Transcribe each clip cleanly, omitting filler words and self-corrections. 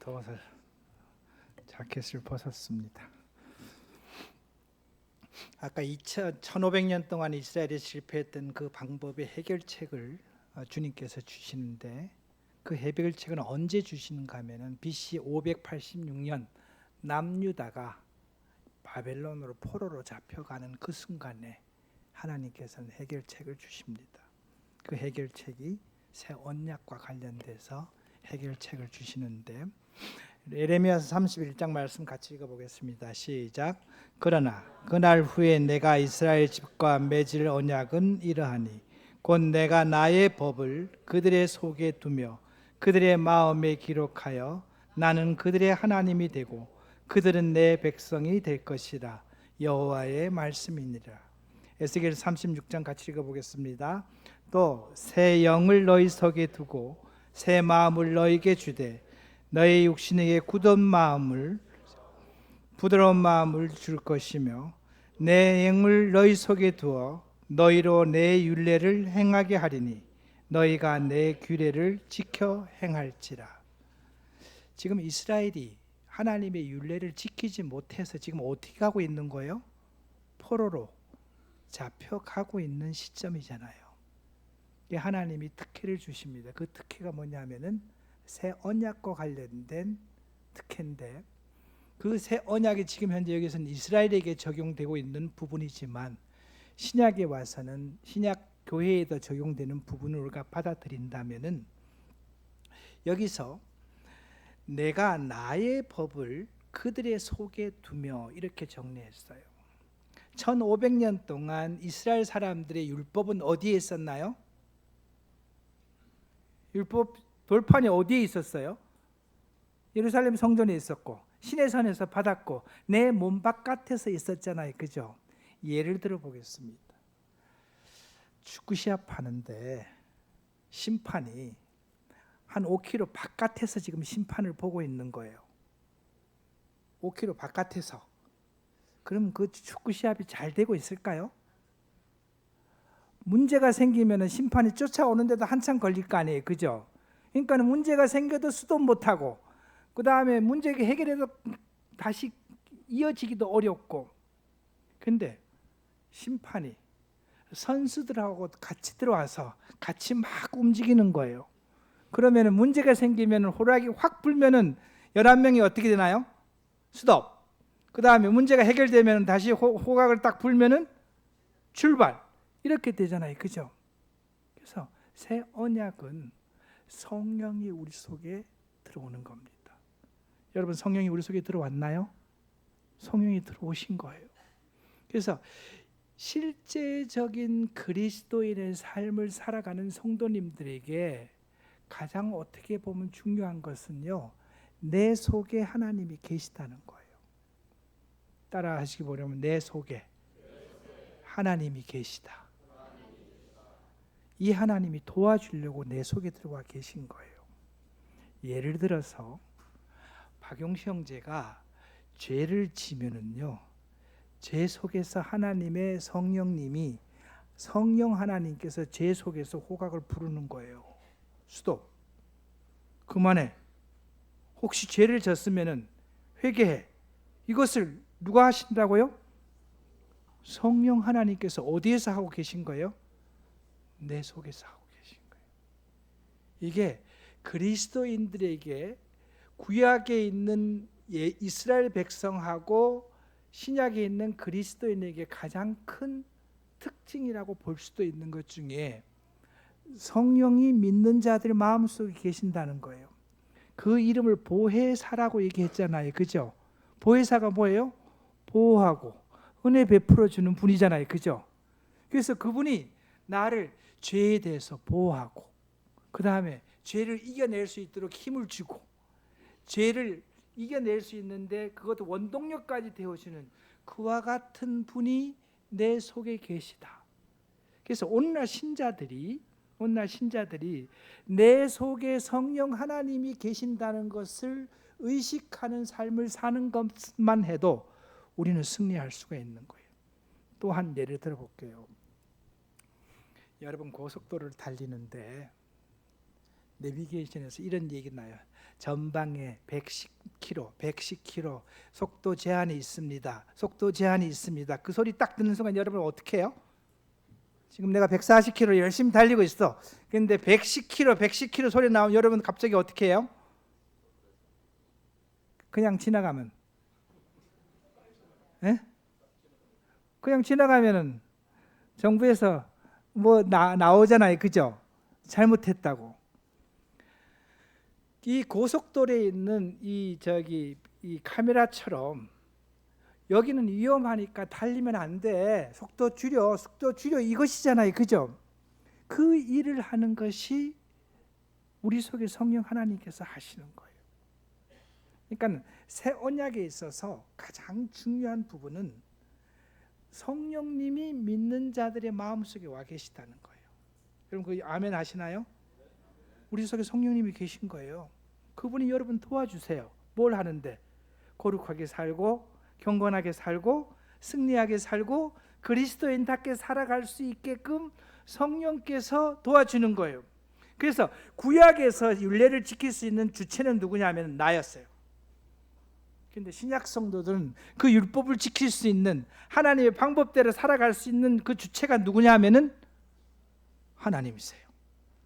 더워서 자켓을 벗었습니다. 아까 1500년 동안 이스라엘이 실패했던 그 방법의 해결책을 주님께서 주시는데, 그 해결책은 언제 주시는가 하면은 BC 586년 남유다가 바벨론으로 포로로 잡혀가는 그 순간에 하나님께서는 해결책을 주십니다. 그 해결책이 새 언약과 관련돼서 해결책을 주시는데, 예레미야서 31장 말씀 같이 읽어보겠습니다. 시작. 그러나 그날 후에 내가 이스라엘 집과 맺을 언약은 이러하니 곧 내가 나의 법을 그들의 속에 두며 그들의 마음에 기록하여 나는 그들의 하나님이 되고 그들은 내 백성이 될 것이라. 여호와의 말씀이니라. 에스겔 36장 같이 읽어보겠습니다. 또 새 영을 너희 속에 두고 새 마음을 너희에게 주되 너희 육신에게 부드러운 마음을 줄 것이며 내 영을 너희 속에 두어 너희로 내 율례를 행하게 하리니 너희가 내 규례를 지켜 행할지라. 지금 이스라엘이 하나님의 율례를 지키지 못해서 지금 어떻게 가고 있는 거예요? 포로로 잡혀가고 있는 시점이잖아요. 하나님이 특혜를 주십니다. 그 특혜가 뭐냐면은 새 언약과 관련된 특혜인데, 그 새 언약이 지금 현재 여기서는 이스라엘에게 적용되고 있는 부분이지만 신약에 와서는 신약 교회에도 적용되는 부분을 우리가 받아들인다면은, 여기서 내가 나의 법을 그들의 속에 두며 이렇게 정리했어요. 1500년 동안 이스라엘 사람들의 율법은 어디에 있었나요? 율법 돌판이 어디에 있었어요? 예루살렘 성전에 있었고 시내산에서 받았고 내 몸 바깥에서 있었잖아요. 그죠? 예를 들어 보겠습니다. 축구 시합 하는데 심판이 한 5km 바깥에서 지금 심판을 보고 있는 거예요. 5km 바깥에서. 그럼 그 축구 시합이 잘 되고 있을까요? 문제가 생기면 심판이 쫓아오는데도 한참 걸릴 거 아니에요. 그죠? 그러니까 문제가 생겨도 수도 못하고, 그 다음에 문제가 해결해도 다시 이어지기도 어렵고, 근데 심판이 선수들하고 같이 들어와서 같이 막 움직이는 거예요. 그러면 문제가 생기면 호락이 확 불면은 11명이 어떻게 되나요? 스톱. 그 다음에 문제가 해결되면 다시 호각을 딱 불면은 출발. 이렇게 되잖아요. 그죠? 그래서 새 언약은 성령이 우리 속에 들어오는 겁니다. 여러분, 성령이 우리 속에 들어왔나요? 성령이 들어오신 거예요. 그래서 실제적인 그리스도인의 삶을 살아가는 성도님들에게 가장 어떻게 보면 중요한 것은요, 내 속에 하나님이 계시다는 거예요. 따라 하시기 보려면 내 속에 하나님이 계시다. 이 하나님이 도와주려고 내 속에 들어와 계신 거예요. 예를 들어서 박용시 형제가 죄를 지면은요, 죄 속에서 하나님의 성령님이, 성령 하나님께서 죄 속에서 호각을 부르는 거예요. 스톱. 그만해. 혹시 죄를 졌으면은 회개해. 이것을 누가 하신다고요? 성령 하나님께서 어디에서 하고 계신 거예요? 내 속에서 하고 계신 거예요. 이게 그리스도인들에게 구약에 있는 이스라엘 백성하고 신약에 있는 그리스도인에게 가장 큰 특징이라고 볼 수도 있는 것 중에 성령이 믿는 자들 마음속에 계신다는 거예요. 그 이름을 보혜사라고 얘기했잖아요. 그죠? 보혜사가 뭐예요? 보호하고 은혜 베풀어 주는 분이잖아요. 그죠? 그래서 그분이 나를 죄에 대해서 보호하고, 그 다음에 죄를 이겨낼 수 있도록 힘을 주고, 죄를 이겨낼 수 있는데 그것도 원동력까지 되어주는 그와 같은 분이 내 속에 계시다. 그래서 오늘날 신자들이 내 속에 성령 하나님이 계신다는 것을 의식하는 삶을 사는 것만 해도 우리는 승리할 수가 있는 거예요. 또 한 예를 들어볼게요. 여러분, 고속도로를 달리는데 내비게이션에서 이런 얘기 나요. 전방에 110km, 110km 속도 제한이 있습니다. 속도 제한이 있습니다. 그 소리 딱 듣는 순간 여러분 어떻게 해요? 지금 내가 140km 열심히 달리고 있어. 근데 110km 소리 나오면 여러분 갑자기 어떻게 해요? 그냥 지나가면, 예? 그냥 지나가면은 정부에서 뭐 나오잖아요, 그죠? 잘못했다고. 이 고속도로에 있는 이 카메라처럼 여기는 위험하니까 달리면 안 돼. 속도 줄여 이것이잖아요, 그죠? 그 일을 하는 것이 우리 속에 성령 하나님께서 하시는 거예요. 그러니까 새 언약에 있어서 가장 중요한 부분은 성령님이 믿는 자들의 마음속에 와 계시다는 거예요. 여러분 그 아멘 하시나요? 우리 속에 성령님이 계신 거예요. 그분이 여러분 도와주세요. 뭘 하는데? 거룩하게 살고 경건하게 살고 승리하게 살고 그리스도인답게 살아갈 수 있게끔 성령께서 도와주는 거예요. 그래서 구약에서 율례를 지킬 수 있는 주체는 누구냐면 나였어요. 근데 신약 성도들은 그 율법을 지킬 수 있는 하나님의 방법대로 살아갈 수 있는 그 주체가 누구냐 하면은 하나님이세요.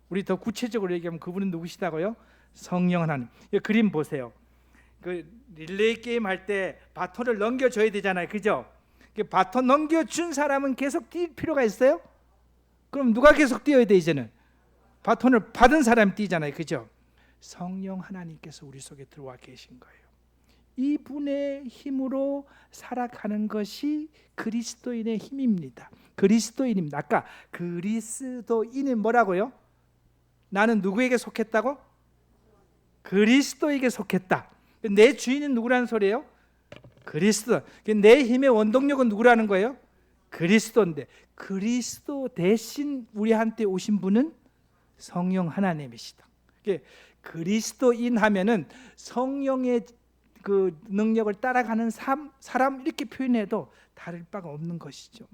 우리 더 구체적으로 얘기하면 그분은 누구시다고요? 성령 하나님. 이 그림 보세요. 그 릴레이 게임 할 때 바톤을 넘겨줘야 되잖아요, 그죠? 바톤 넘겨준 사람은 계속 뛸 필요가 있어요? 그럼 누가 계속 뛰어야 돼 이제는? 바톤을 받은 사람이 뛰잖아요, 그죠? 성령 하나님께서 우리 속에 들어와 계신 거예요. 이분의 힘으로 살아가는 것이 그리스도인의 힘입니다. 그리스도인입니다. 아까 그리스도인은 뭐라고요? 나는 누구에게 속했다고? 그리스도에게 속했다. 내 주인은 누구라는 소리예요? 그리스도. 내 힘의 원동력은 누구라는 거예요? 그리스도인데 그리스도 대신 우리한테 오신 분은 성령 하나님이시다. 그리스도인 하면은 성령의 그 능력을 따라가는 사람 이렇게 표현해도 다를 바가 없는 것이죠.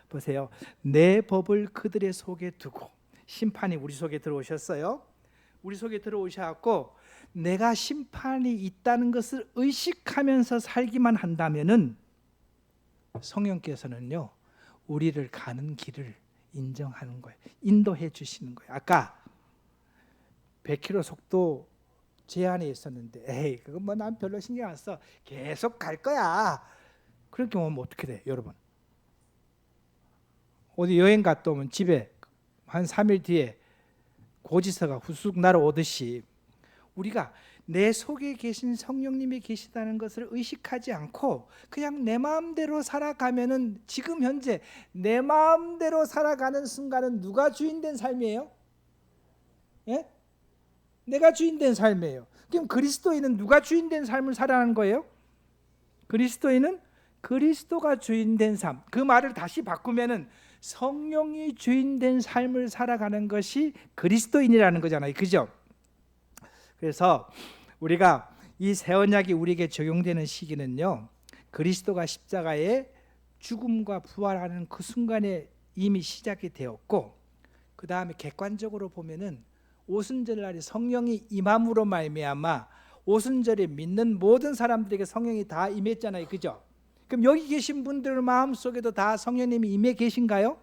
보세요. 내 법을 그들의 속에 두고 심판이 우리 속에 들어오셨어요. 우리 속에 들어오셔갖고 내가 심판이 있다는 것을 의식하면서 살기만 한다면은 성령께서는요 우리를 가는 길을 인정하는 거예요. 인도해 주시는 거예요. 아까 100km 속도 제한에 있었는데 에이 그건 뭐 난 별로 신경 안 써. 계속 갈 거야. 그렇게 오면 어떻게 돼 여러분? 어디 여행 갔다 오면 집에 한 3일 뒤에 고지서가 후쑥 날아오듯이 우리가 내 속에 계신 성령님이 계시다는 것을 의식하지 않고 그냥 내 마음대로 살아가면은 지금 현재 내 마음대로 살아가는 순간은 누가 주인된 삶이에요? 예? 내가 주인된 삶이에요. 그럼 그리스도인은 누가 주인된 삶을 살아가는 거예요? 그리스도인은 그리스도가 주인된 삶. 그 말을 다시 바꾸면은 성령이 주인된 삶을 살아가는 것이 그리스도인이라는 거잖아요, 그죠? 그래서 우리가 이 새 언약이 우리에게 적용되는 시기는요, 그리스도가 십자가에 죽음과 부활하는 그 순간에 이미 시작이 되었고, 그 다음에 객관적으로 보면은 오순절 날에 성령이 임함으로 말미암아 오순절에 믿는 모든 사람들에게 성령이 다 임했잖아요, 그죠? 그럼 여기 계신 분들 마음속에도 다 성령님이 임해 계신가요?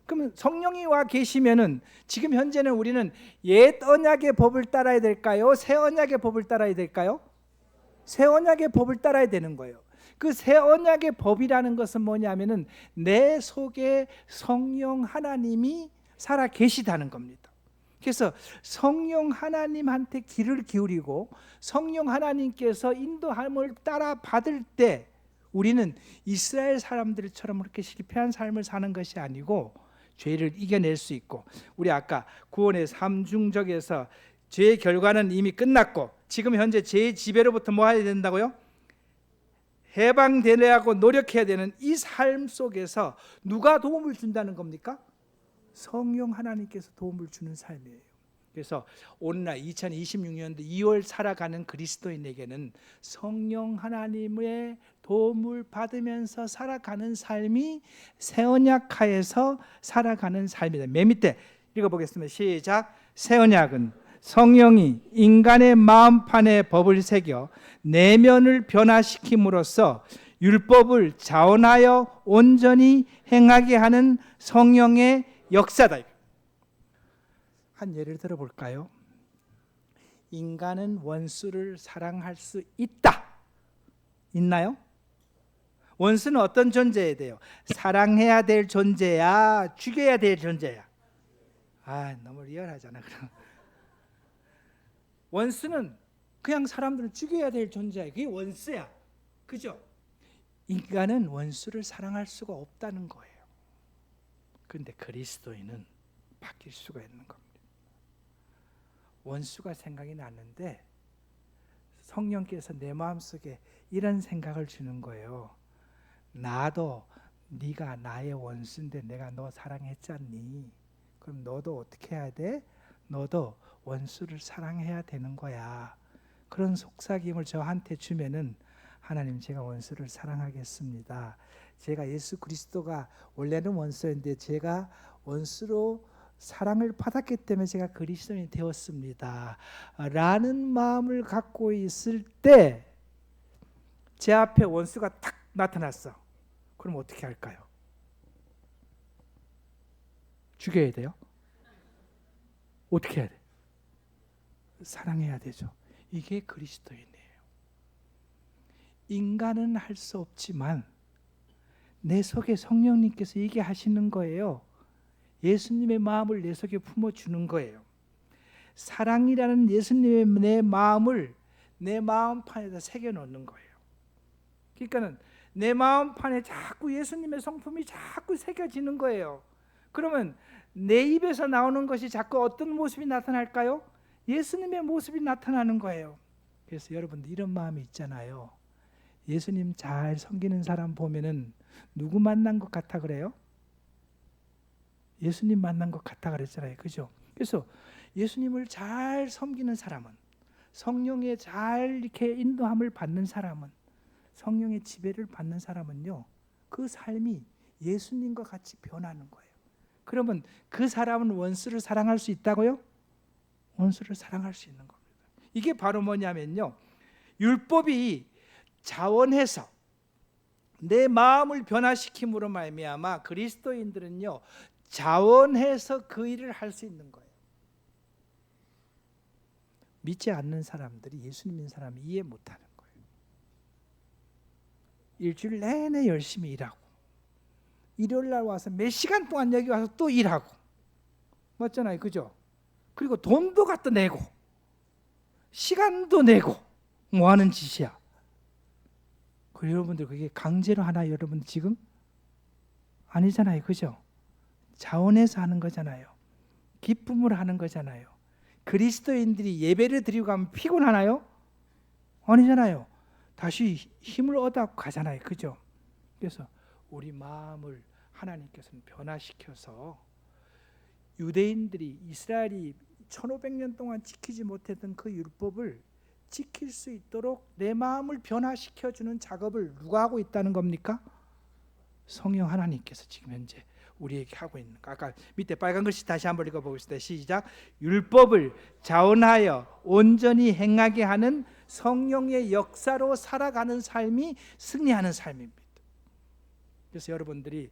그러면 성령이 와 계시면은 지금 현재는 우리는 옛 언약의 법을 따라야 될까요? 새 언약의 법을 따라야 될까요? 새 언약의 법을 따라야 되는 거예요. 그 새 언약의 법이라는 것은 뭐냐면은 내 속에 성령 하나님이 살아 계시다는 겁니다. 그래서 성령 하나님한테 귀를 기울이고 성령 하나님께서 인도함을 따라 받을 때 우리는 이스라엘 사람들처럼 그렇게 실패한 삶을 사는 것이 아니고 죄를 이겨낼 수 있고, 우리 아까 구원의 삼중적에서 죄의 결과는 이미 끝났고 지금 현재 죄의 지배로부터 뭐 해야 된다고요? 해방되려고 노력해야 되는 이 삶 속에서 누가 도움을 준다는 겁니까? 성령 하나님께서 도움을 주는 삶이에요. 그래서 오늘날 2026년도 2월 살아가는 그리스도인에게는 성령 하나님의 도움을 받으면서 살아가는 삶이 새 언약하에서 살아가는 삶이다. 맨 밑에 읽어보겠습니다. 시작. 새 언약은 성령이 인간의 마음판에 법을 새겨 내면을 변화시킴으로써 율법을 자원하여 온전히 행하게 하는 성령의 역사다. 한 예를 들어 볼까요? 인간은 원수를 사랑할 수 있다. 있나요? 원수는 어떤 존재여야 돼요? 사랑해야 될 존재야? 죽여야 될 존재야? 너무 리얼하잖아. 그럼 원수는 그냥 사람들을 죽여야 될 존재야. 그게 원수야. 그죠? 인간은 원수를 사랑할 수가 없다는 거예요. 그런데 그리스도인은 바뀔 수가 있는 겁니다. 원수가 생각이 났는데 성령께서 내 마음속에 이런 생각을 주는 거예요. 나도 네가 나의 원수인데 내가 너 사랑했잖니. 그럼 너도 어떻게 해야 돼? 너도 원수를 사랑해야 되는 거야. 그런 속삭임을 저한테 주면은 하나님, 제가 원수를 사랑하겠습니다. 제가 예수 그리스도가 원래는 원수였는데 제가 원수로 사랑을 받았기 때문에 제가 그리스도인이 되었습니다. 라는 마음을 갖고 있을 때 제 앞에 원수가 탁 나타났어. 그럼 어떻게 할까요? 죽여야 돼요? 어떻게 해야 돼? 사랑해야 되죠. 이게 그리스도인이에요. 인간은 할 수 없지만 내 속에 성령님께서 얘기하시는 거예요. 예수님의 마음을 내 속에 품어주는 거예요. 사랑이라는 예수님의 내 마음을 내 마음판에다 새겨놓는 거예요. 그러니까는 내 마음판에 자꾸 예수님의 성품이 자꾸 새겨지는 거예요. 그러면 내 입에서 나오는 것이 자꾸 어떤 모습이 나타날까요? 예수님의 모습이 나타나는 거예요. 그래서 여러분들 이런 마음이 있잖아요. 예수님 잘 섬기는 사람 보면은 누구 만난 것 같아 그래요? 예수님 만난 것 같아 그랬잖아요. 그죠? 그래서 예수님을 잘 섬기는 사람은, 성령의 잘 이렇게 인도함을 받는 사람은, 성령의 지배를 받는 사람은요, 그 삶이 예수님과 같이 변하는 거예요. 그러면 그 사람은 원수를 사랑할 수 있다고요? 원수를 사랑할 수 있는 겁니다. 이게 바로 뭐냐면요, 율법이 자원해서 내 마음을 변화시킴으로 말미암아 그리스도인들은요, 자원해서 그 일을 할 수 있는 거예요. 믿지 않는 사람들이 예수 믿는 사람이 이해 못하는 거예요. 일주일 내내 열심히 일하고 일요일 날 와서 몇 시간 동안 여기 와서 또 일하고, 맞잖아요. 그죠? 그리고 돈도 갖다 내고 시간도 내고 뭐 하는 짓이야? 그 여러분들 그게 강제로 하나요? 여러분 지금? 아니잖아요. 그죠? 자원해서 하는 거잖아요. 기쁨으로 하는 거잖아요. 그리스도인들이 예배를 드리고 가면 피곤하나요? 아니잖아요. 다시 힘을 얻어 가잖아요. 그죠? 그래서 우리 마음을 하나님께서는 변화시켜서 유대인들이, 이스라엘이 1500년 동안 지키지 못했던 그 율법을 지킬 수 있도록 내 마음을 변화시켜주는 작업을 누가 하고 있다는 겁니까? 성령 하나님께서 지금 현재 우리에게 하고 있는 거. 아까 밑에 빨간 글씨 다시 한번 읽어보겠습니다. 시작. 율법을 자원하여 온전히 행하게 하는 성령의 역사로 살아가는 삶이 승리하는 삶입니다. 그래서 여러분들이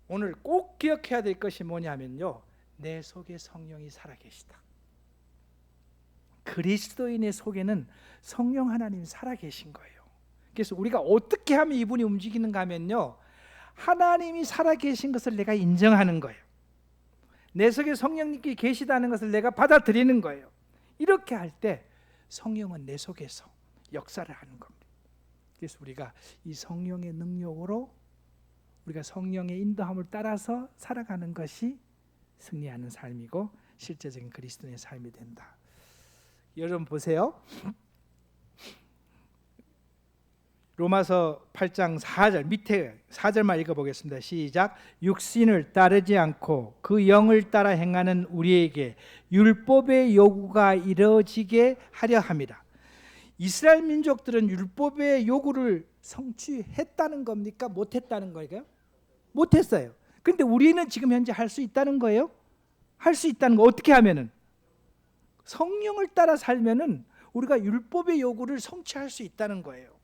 오늘 꼭 기억해야 될 것이 뭐냐면요, 내 속에 성령이 살아계시다. 그리스도인의 속에는 성령 하나님이 살아계신 거예요. 그래서 우리가 어떻게 하면 이분이 움직이는가 하면요, 하나님이 살아계신 것을 내가 인정하는 거예요. 내 속에 성령님께 계시다는 것을 내가 받아들이는 거예요. 이렇게 할 때 성령은 내 속에서 역사를 하는 겁니다. 그래서 우리가 이 성령의 능력으로 우리가 성령의 인도함을 따라서 살아가는 것이 승리하는 삶이고 실제적인 그리스도인의 삶이 된다. 여러분 보세요. 로마서 8장 4절 밑에 4절만 읽어보겠습니다. 시작. 육신을 따르지 않고 그 영을 따라 행하는 우리에게 율법의 요구가 이루어지게 하려 함이라. 이스라엘 민족들은 율법의 요구를 성취했다는 겁니까? 못했다는 거예요? 못했어요. 그런데 우리는 지금 현재 할 수 있다는 거예요? 할 수 있다는 거 어떻게 하면은? 성령을 따라 살면은 우리가 율법의 요구를 성취할 수 있다는 거예요.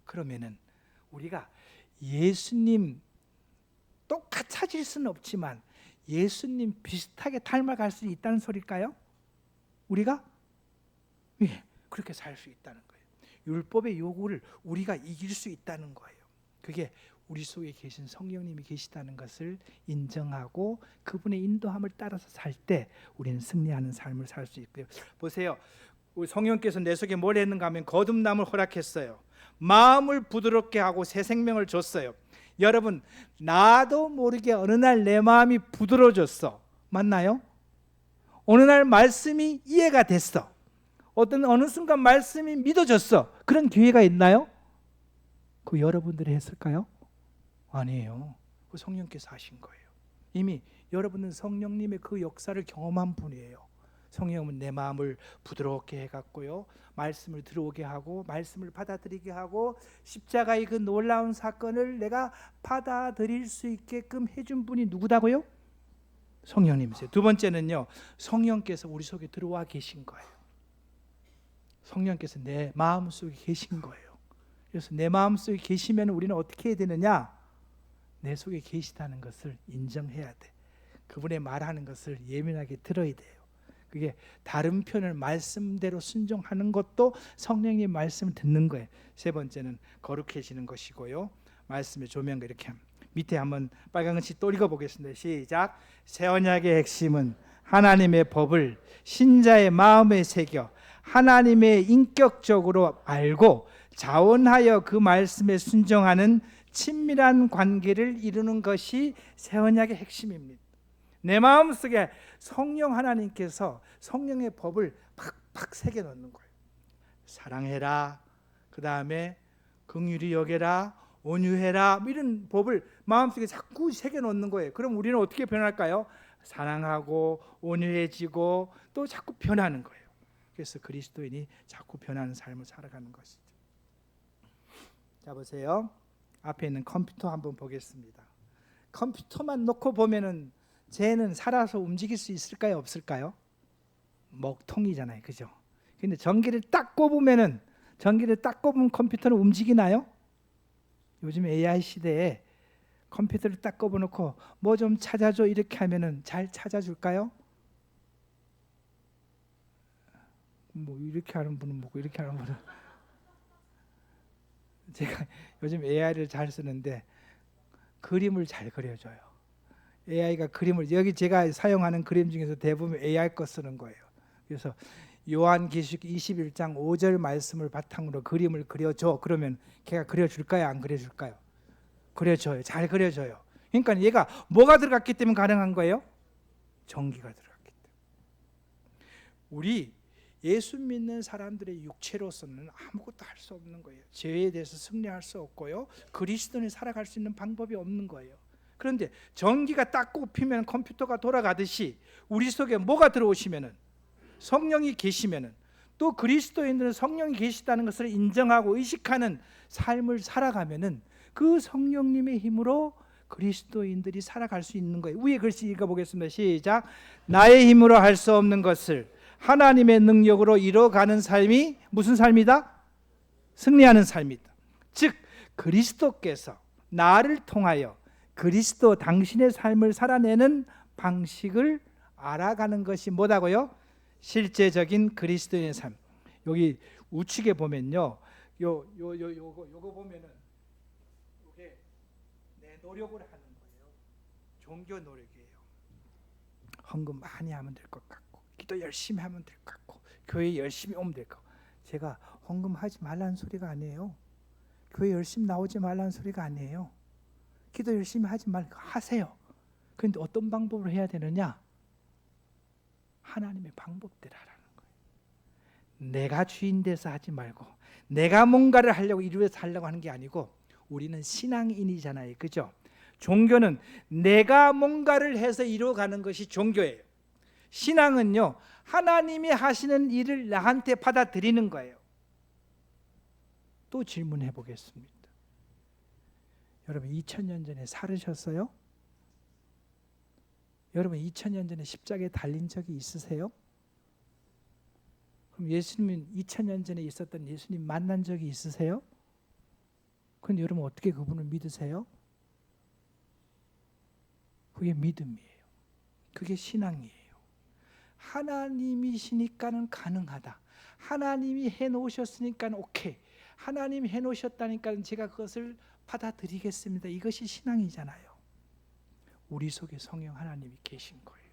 그러면은 우리가 예수님 똑같아질 수는 없지만 예수님 비슷하게 닮아갈 수 있다는 소리일까요? 우리가 그렇게 살 수 있다는 거예요. 율법의 요구를 우리가 이길 수 있다는 거예요. 그게 우리 속에 계신 성령님이 계시다는 것을 인정하고 그분의 인도함을 따라서 살 때 우리는 승리하는 삶을 살 수 있고요. 보세요. 우리 성령께서 내 속에 뭘 했는가 하면 거듭남을 허락했어요. 마음을 부드럽게 하고 새 생명을 줬어요. 여러분, 나도 모르게 어느 날 내 마음이 부드러워졌어. 맞나요? 어느 날 말씀이 이해가 됐어. 어느 순간 말씀이 믿어졌어. 그런 기회가 있나요? 그 여러분들이 했을까요? 아니에요. 그 성령께서 하신 거예요. 이미 여러분은 성령님의 그 역사를 경험한 분이에요. 성령은 내 마음을 부드럽게 해갔고요, 말씀을 들어오게 하고 말씀을 받아들이게 하고 십자가의 그 놀라운 사건을 내가 받아들일 수 있게끔 해준 분이 누구다고요? 성령님이세요. 두 번째는요, 성령께서 우리 속에 들어와 계신 거예요. 성령께서 내 마음속에 계신 거예요. 그래서 내 마음속에 계시면 우리는 어떻게 해야 되느냐? 내 속에 계시다는 것을 인정해야 돼. 그분의 말하는 것을 예민하게 들어야 돼요. 그게 다른 편을 말씀대로 순종하는 것도 성령님 말씀을 듣는 거예요. 세 번째는 거룩해지는 것이고요, 말씀의 조명과 이렇게 밑에 한번 빨간 글씨 또 읽어보겠습니다. 시작. 새 언약의 핵심은 하나님의 법을 신자의 마음에 새겨 하나님의 인격적으로 알고 자원하여 그 말씀에 순종하는 친밀한 관계를 이루는 것이 새 언약의 핵심입니다. 내 마음속에 성령 하나님께서 성령의 법을 팍팍 새겨 넣는 거예요. 사랑해라, 그 다음에 긍휼히 여겨라, 온유해라, 이런 법을 마음속에 자꾸 새겨 넣는 거예요. 그럼 우리는 어떻게 변할까요? 사랑하고 온유해지고 또 자꾸 변하는 거예요. 그래서 그리스도인이 자꾸 변하는 삶을 살아가는 것이죠. 자, 보세요. 앞에 있는 컴퓨터 한번 보겠습니다. 컴퓨터만 놓고 보면은 쟤는 살아서 움직일 수 있을까요, 없을까요? 먹통이잖아요, 그죠? 근데 전기를 딱 꼽으면 컴퓨터는 움직이나요? 요즘 AI 시대에 컴퓨터를 딱 꼽아놓고 뭐 좀 찾아줘 이렇게 하면은 잘 찾아줄까요? 뭐 이렇게 하는 분은 뭐고 이렇게 하는 분은 제가 요즘 AI를 잘 쓰는데 그림을 잘 그려줘요. AI가 그림을, 여기 제가 사용하는 그림 중에서 대부분 AI 거 쓰는 거예요. 그래서 요한계시록 21장 5절 말씀을 바탕으로 그림을 그려줘. 그러면 걔가 그려줄까요, 안 그려줄까요? 그려줘요. 잘 그려줘요. 그러니까 얘가 뭐가 들어갔기 때문에 가능한 거예요? 전기가 들어갔기 때문에. 우리 예수 믿는 사람들의 육체로서는 아무것도 할 수 없는 거예요. 죄에 대해서 승리할 수 없고요, 그리스도인이 살아갈 수 있는 방법이 없는 거예요. 그런데 전기가 딱 꼽히면 컴퓨터가 돌아가듯이 우리 속에 뭐가 들어오시면은, 성령이 계시면은, 또 그리스도인들은 성령이 계시다는 것을 인정하고 의식하는 삶을 살아가면은 그 성령님의 힘으로 그리스도인들이 살아갈 수 있는 거예요. 위에 글씨 읽어보겠습니다. 시작. 나의 힘으로 할 수 없는 것을 하나님의 능력으로 이뤄가는 삶이 무슨 삶이다? 승리하는 삶이다. 즉 그리스도께서 나를 통하여 그리스도 당신의 삶을 살아내는 방식을 알아가는 것이 뭐다고요? 실제적인 그리스도인의 삶. 여기 우측에 보면요, 요거 보면은 이게 내 노력을 하는 거예요. 종교 노력이에요. 헌금 많이 하면 될 것 같고, 기도 열심히 하면 될 것 같고, 교회 열심히 오면 될 것 같고. 제가 헌금 하지 말라는 소리가 아니에요. 교회 열심히 나오지 말라는 소리가 아니에요. 기도 열심히 하지 말고 하세요. 그런데 어떤 방법으로 해야 되느냐? 하나님의 방법대로 하라는 거예요. 내가 주인 돼서 하지 말고 내가 뭔가를 하려고 이루어서 하려고 하는 게 아니고, 우리는 신앙인이잖아요, 그죠? 종교는 내가 뭔가를 해서 이루어가는 것이 종교예요. 신앙은요, 하나님이 하시는 일을 나한테 받아들이는 거예요. 또 질문해 보겠습니다. 여러분 2000년 전에 살으셨어요? 여러분 2000년 전에 십자가에 달린 적이 있으세요? 그럼 예수님은 2000년 전에 있었던 예수님 만난 적이 있으세요? 그런데 여러분 어떻게 그분을 믿으세요? 그게 믿음이에요. 그게 신앙이에요. 하나님이시니까는 가능하다. 하나님이 해놓으셨으니까 오케이. 하나님이 해놓으셨다니까 제가 그것을 받아들이겠습니다. 이것이 신앙이잖아요. 우리 속에 성령 하나님이 계신 거예요.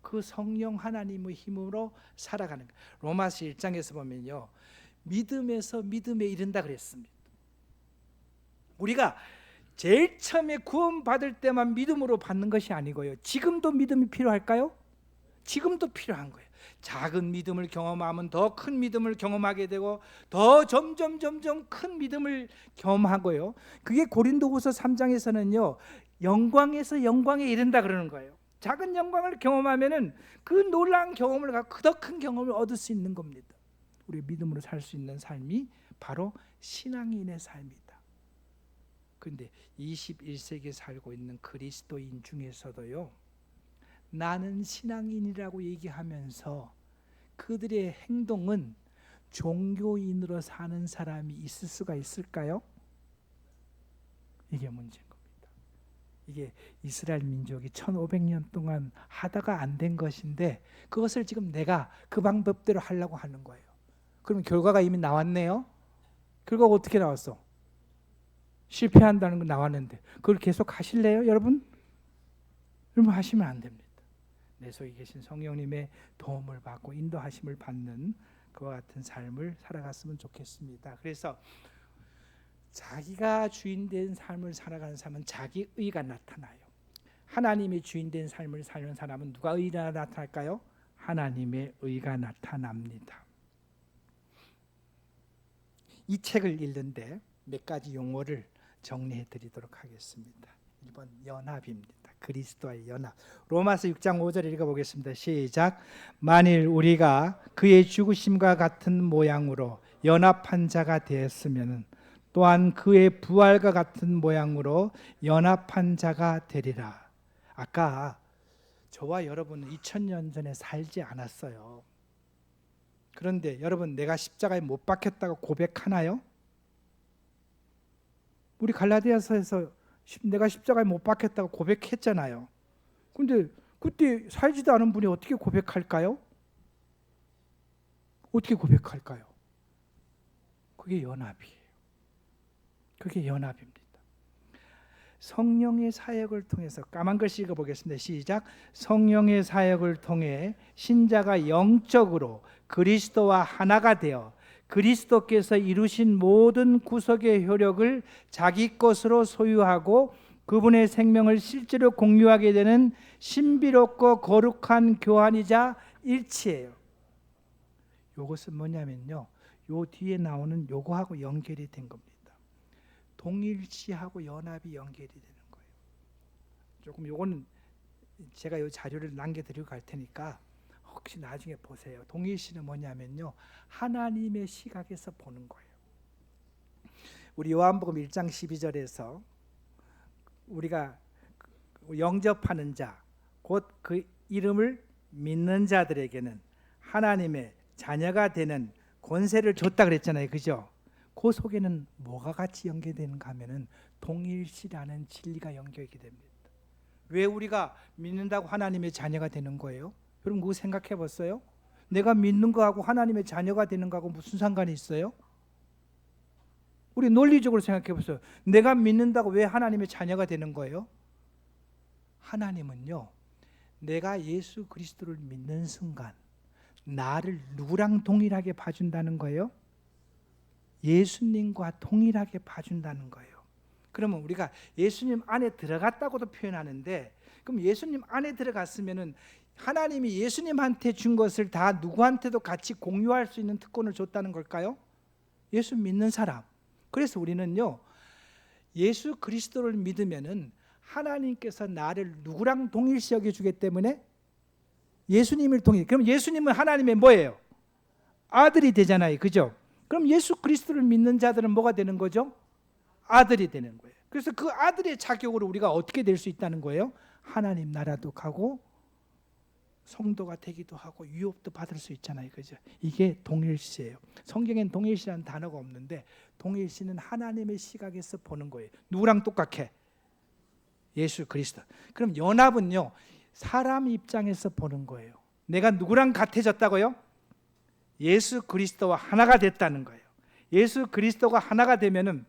그 성령 하나님의 힘으로 살아가는 거예요. 로마서 1장에서 보면요, 믿음에서 믿음에 이른다 그랬습니다. 우리가 제일 처음에 구원받을 때만 믿음으로 받는 것이 아니고요, 지금도 믿음이 필요할까요? 지금도 필요한 거예요. 작은 믿음을 경험하면 더 큰 믿음을 경험하게 되고 더 점점 큰 믿음을 경험하고요. 그게 고린도후서 3장에서는요, 영광에서 영광에 이른다 그러는 거예요. 작은 영광을 경험하면은 그 놀라운 경험을 갖고 더 큰 경험을 얻을 수 있는 겁니다. 우리 믿음으로 살 수 있는 삶이 바로 신앙인의 삶이다. 그런데 21세기에 살고 있는 그리스도인 중에서도요, 나는 신앙인이라고 얘기하면서 그들의 행동은 종교인으로 사는 사람이 있을 수가 있을까요? 이게 문제인 겁니다. 이게 이스라엘 민족이 1500년 동안 하다가 안 된 것인데 그것을 지금 내가 그 방법대로 하려고 하는 거예요. 그럼 결과가 이미 나왔네요. 결과가 어떻게 나왔어? 실패한다는 거 나왔는데 그걸 계속 하실래요, 여러분? 여러분 하시면 안 됩니다. 내 속에 계신 성령님의 도움을 받고 인도하심을 받는 그와 같은 삶을 살아갔으면 좋겠습니다. 그래서 자기가 주인된 삶을 살아가는 사람은 자기 의가 나타나요. 하나님의 주인된 삶을 사는 사람은 누가 의가 나타날까요? 하나님의 의가 나타납니다. 이 책을 읽는데 몇 가지 용어를 정리해 드리도록 하겠습니다. 1번 연합입니다. 그리스도와의 연합. 로마서 6장 5절 읽어보겠습니다. 시작. 만일 우리가 그의 죽으심과 같은 모양으로 연합한 자가 되었으면 또한 그의 부활과 같은 모양으로 연합한 자가 되리라. 아까 저와 여러분은 2000년 전에 살지 않았어요. 그런데 여러분, 내가 십자가에 못 박혔다고 고백하나요? 우리 갈라디아서에서 내가 십자가에 못 박혔다고 고백했잖아요. 근데 그때 살지도 않은 분이 어떻게 고백할까요? 어떻게 고백할까요? 그게 연합이에요. 그게 연합입니다. 성령의 사역을 통해서, 까만 글씨 읽어보겠습니다. 시작. 성령의 사역을 통해 신자가 영적으로 그리스도와 하나가 되어 그리스도께서 이루신 모든 구속의 효력을 자기 것으로 소유하고 그분의 생명을 실제로 공유하게 되는 신비롭고 거룩한 교환이자 일치예요. 이것은 뭐냐면요, 요 뒤에 나오는 요거하고 연결이 된 겁니다. 동일시하고 연합이 연결이 되는 거예요. 조금 요거는 제가 요 자료를 남겨드리고 갈 테니까 혹시 나중에 보세요. 동일시는 뭐냐면요, 하나님의 시각에서 보는 거예요. 우리 요한복음 1장 12절에서 우리가 영접하는 자, 곧 그 이름을 믿는 자들에게는 하나님의 자녀가 되는 권세를 줬다 그랬잖아요. 그죠? 그 속에는 뭐가 같이 연결되는가 하면은 동일시라는 진리가 연결이 됩니다. 왜 우리가 믿는다고 하나님의 자녀가 되는 거예요? 여러분 그거 생각해 봤어요? 내가 믿는 거하고 하나님의 자녀가 되는 거하고 무슨 상관이 있어요? 우리 논리적으로 생각해 보세요. 내가 믿는다고 왜 하나님의 자녀가 되는 거예요? 하나님은요, 내가 예수 그리스도를 믿는 순간 나를 누구랑 동일하게 봐준다는 거예요? 예수님과 동일하게 봐준다는 거예요. 그러면 우리가 예수님 안에 들어갔다고도 표현하는데, 그럼 예수님 안에 들어갔으면은 하나님이 예수님한테 준 것을 다 누구한테도 같이 공유할 수 있는 특권을 줬다는 걸까요? 예수 믿는 사람. 그래서 우리는요, 예수 그리스도를 믿으면은 하나님께서 나를 누구랑 동일시 여겨주기 때문에 예수님을 동일. 그럼 예수님은 하나님의 뭐예요? 아들이 되잖아요. 그죠? 그럼 예수 그리스도를 믿는 자들은 뭐가 되는 거죠? 아들이 되는 거예요. 그래서 그 아들의 자격으로 우리가 어떻게 될 수 있다는 거예요? 하나님 나라도 가고 성도가 되기도 하고 유업도 받을 수 있잖아요. 그죠? 이게 동일시예요. 성경엔 동일시라는 단어가 없는데 동일시는 하나님의 시각에서 보는 거예요. 누구랑 똑같게? 예수 그리스도. 그럼 연합은요, 사람 입장에서 보는 거예요. 내가 누구랑 같아졌다고요? 예수 그리스도와 하나가 됐다는 거예요. 예수 그리스도가 하나가 되면은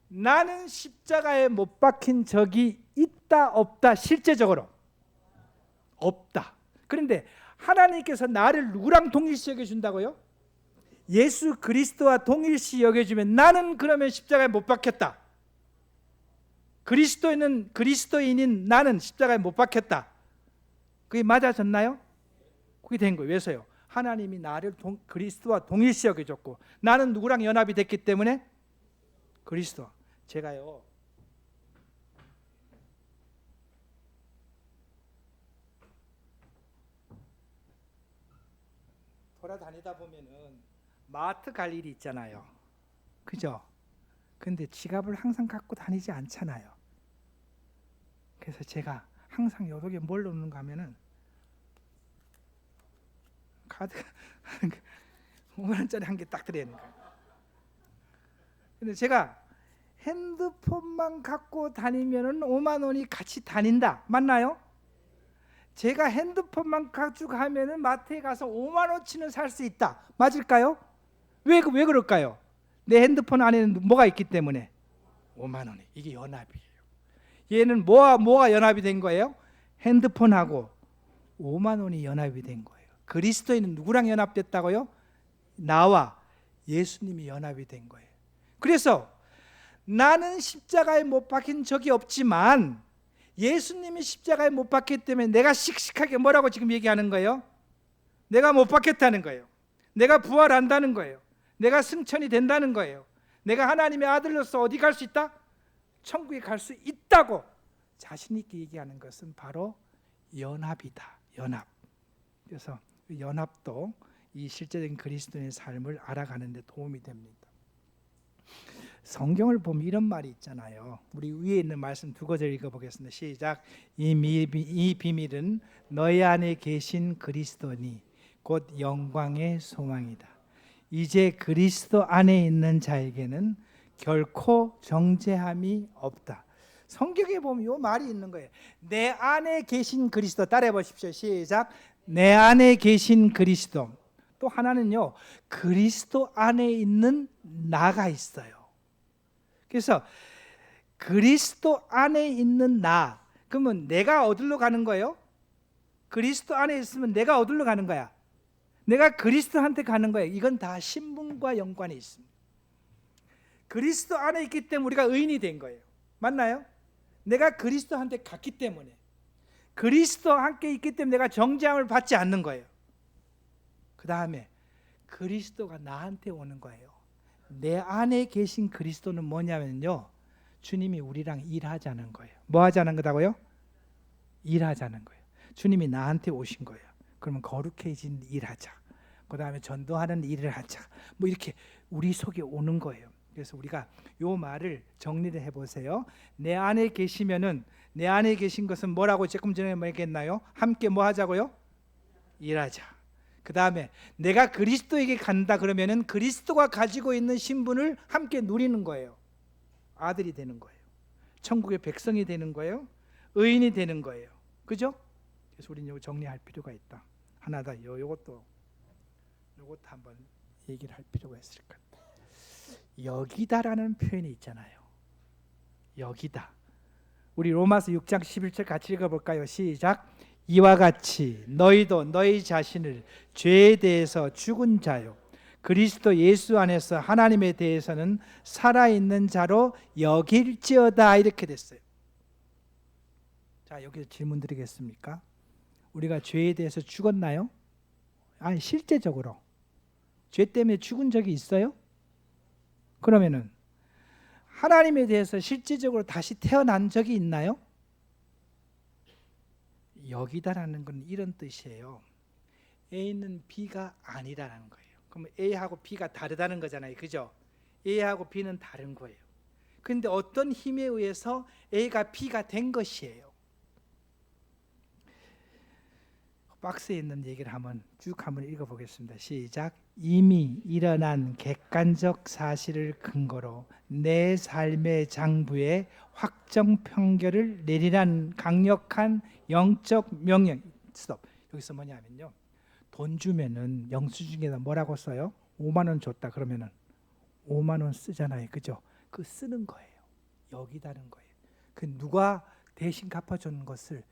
나는 십자가에 못 박힌 적이 있다 없다? 실제적으로 없다. 그런데 하나님께서 나를 누구랑 동일시 여겨준다고요? 예수 그리스도와 동일시 여겨주면 나는 그러면 십자가에 못 박혔다. 그리스도인인 나는 십자가에 못 박혔다. 그게 맞아졌나요? 그게 된 거예요. 왜서요? 하나님이 나를 그리스도와 동일시 여겨줬고 나는 누구랑 연합이 됐기 때문에 그리스도. 제가요, 돌아다니다 보면은 마트 갈 일이 있잖아요. 그죠? 근데 지갑을 항상 갖고 다니지 않잖아요. 그래서 제가 항상 여기에 뭘 넣는가 하면은 카드 5만 원짜리 한 개 딱 들어있는 거예요. 근데 제가 핸드폰만 갖고 다니면은 5만 원이 같이 다닌다. 맞나요? 제가 핸드폰만 가지고 가면은 마트에 가서 5만 원치는 살 수 있다. 맞을까요? 왜 그럴까요? 내 핸드폰 안에는 뭐가 있기 때문에 5만 원이. 이게 연합이에요. 얘는 뭐가 연합이 된 거예요? 핸드폰하고 5만 원이 연합이 된 거예요. 그리스도인은 누구랑 연합됐다고요? 나와 예수님이 연합이 된 거예요. 그래서 나는 십자가에 못 박힌 적이 없지만 예수님이 십자가에 못 박혔기 때문에 내가 씩씩하게 뭐라고 지금 얘기하는 거예요? 내가 못 박혔다는 거예요. 내가 부활한다는 거예요. 내가 승천이 된다는 거예요. 내가 하나님의 아들로서 어디 갈 수 있다? 천국에 갈 수 있다고 자신 있게 얘기하는 것은 바로 연합이다. 연합. 그래서 연합도 이 실제적인 그리스도인의 삶을 알아가는 데 도움이 됩니다. 성경을 보면 이런 말이 있잖아요. 우리 위에 있는 말씀 두 구절 읽어보겠습니다. 시작. 이 비밀은 너희 안에 계신 그리스도니 곧 영광의 소망이다. 이제 그리스도 안에 있는 자에게는 결코 정죄함이 없다. 성경에 보면 이 말이 있는 거예요. 내 안에 계신 그리스도. 따라해 보십시오. 시작. 내 안에 계신 그리스도. 또 하나는요, 그리스도 안에 있는 나가 있어요. 그래서 그리스도 안에 있는 나, 그러면 내가 어디로 가는 거예요? 그리스도 안에 있으면 내가 어디로 가는 거야? 내가 그리스도한테 가는 거예요. 이건 다 신분과 연관이 있습니다. 그리스도 안에 있기 때문에 우리가 의인이 된 거예요. 맞나요? 내가 그리스도한테 갔기 때문에, 그리스도와 함께 있기 때문에 내가 정죄함을 받지 않는 거예요. 그 다음에 그리스도가 나한테 오는 거예요. 내 안에 계신 그리스도는 뭐냐면요, 주님이 우리랑 일하자는 거예요. 뭐 하자는 거다고요? 일하자는 거예요. 주님이 나한테 오신 거예요. 그러면 거룩해진 일하자, 그 다음에 전도하는 일을 하자, 뭐 이렇게 우리 속에 오는 거예요. 그래서 우리가 요 말을 정리를 해보세요. 내 안에 계시면은, 내 안에 계신 것은 뭐라고 조금 전에 뭐 얘기했나요? 함께 뭐 하자고요? 일하자. 그 다음에 내가 그리스도에게 간다 그러면은 그리스도가 가지고 있는 신분을 함께 누리는 거예요. 아들이 되는 거예요. 천국의 백성이 되는 거예요. 의인이 되는 거예요. 그죠? 그래서 우리는 이거 정리할 필요가 있다. 하나 더, 요것도 한번 얘기를 할 필요가 있을 것 같아요. 여기다라는 표현이 있잖아요. 여기다. 우리 로마서 6장 11절 같이 읽어볼까요? 시작. 이와 같이 너희도 너희 자신을 죄에 대해서 죽은 자요 그리스도 예수 안에서 하나님에 대해서는 살아있는 자로 여길지어다. 이렇게 됐어요. 자, 여기서 질문 드리겠습니까? 우리가 죄에 대해서 죽었나요? 아니, 실제적으로 죄 때문에 죽은 적이 있어요? 그러면은 하나님에 대해서 실제적으로 다시 태어난 적이 있나요? 여기다라는 건 이런 뜻이에요. A는 B가 아니라는 거예요. 그럼 A하고 B가 다르다는 거잖아요. 그죠? A하고 B는 다른 거예요. 그런데 어떤 힘에 의해서 A가 B가 된 것이에요. 박스에 있는 얘기를 한번 읽어보겠습니다. 시작. 이미 일어난 객관적 사실을 근거로 내 삶의 장부에 확정 판결을 내리란 강력한 영적 명령. 스톱. 여기서 뭐냐면요, 돈 주면은 영수증에다 뭐라고 써요? 5만 원 줬다 그러면은 5만 원 쓰잖아요, 그죠? 그 쓰는 거예요. 여기다는 거예요. 그 누가 대신 갚아주는 것을,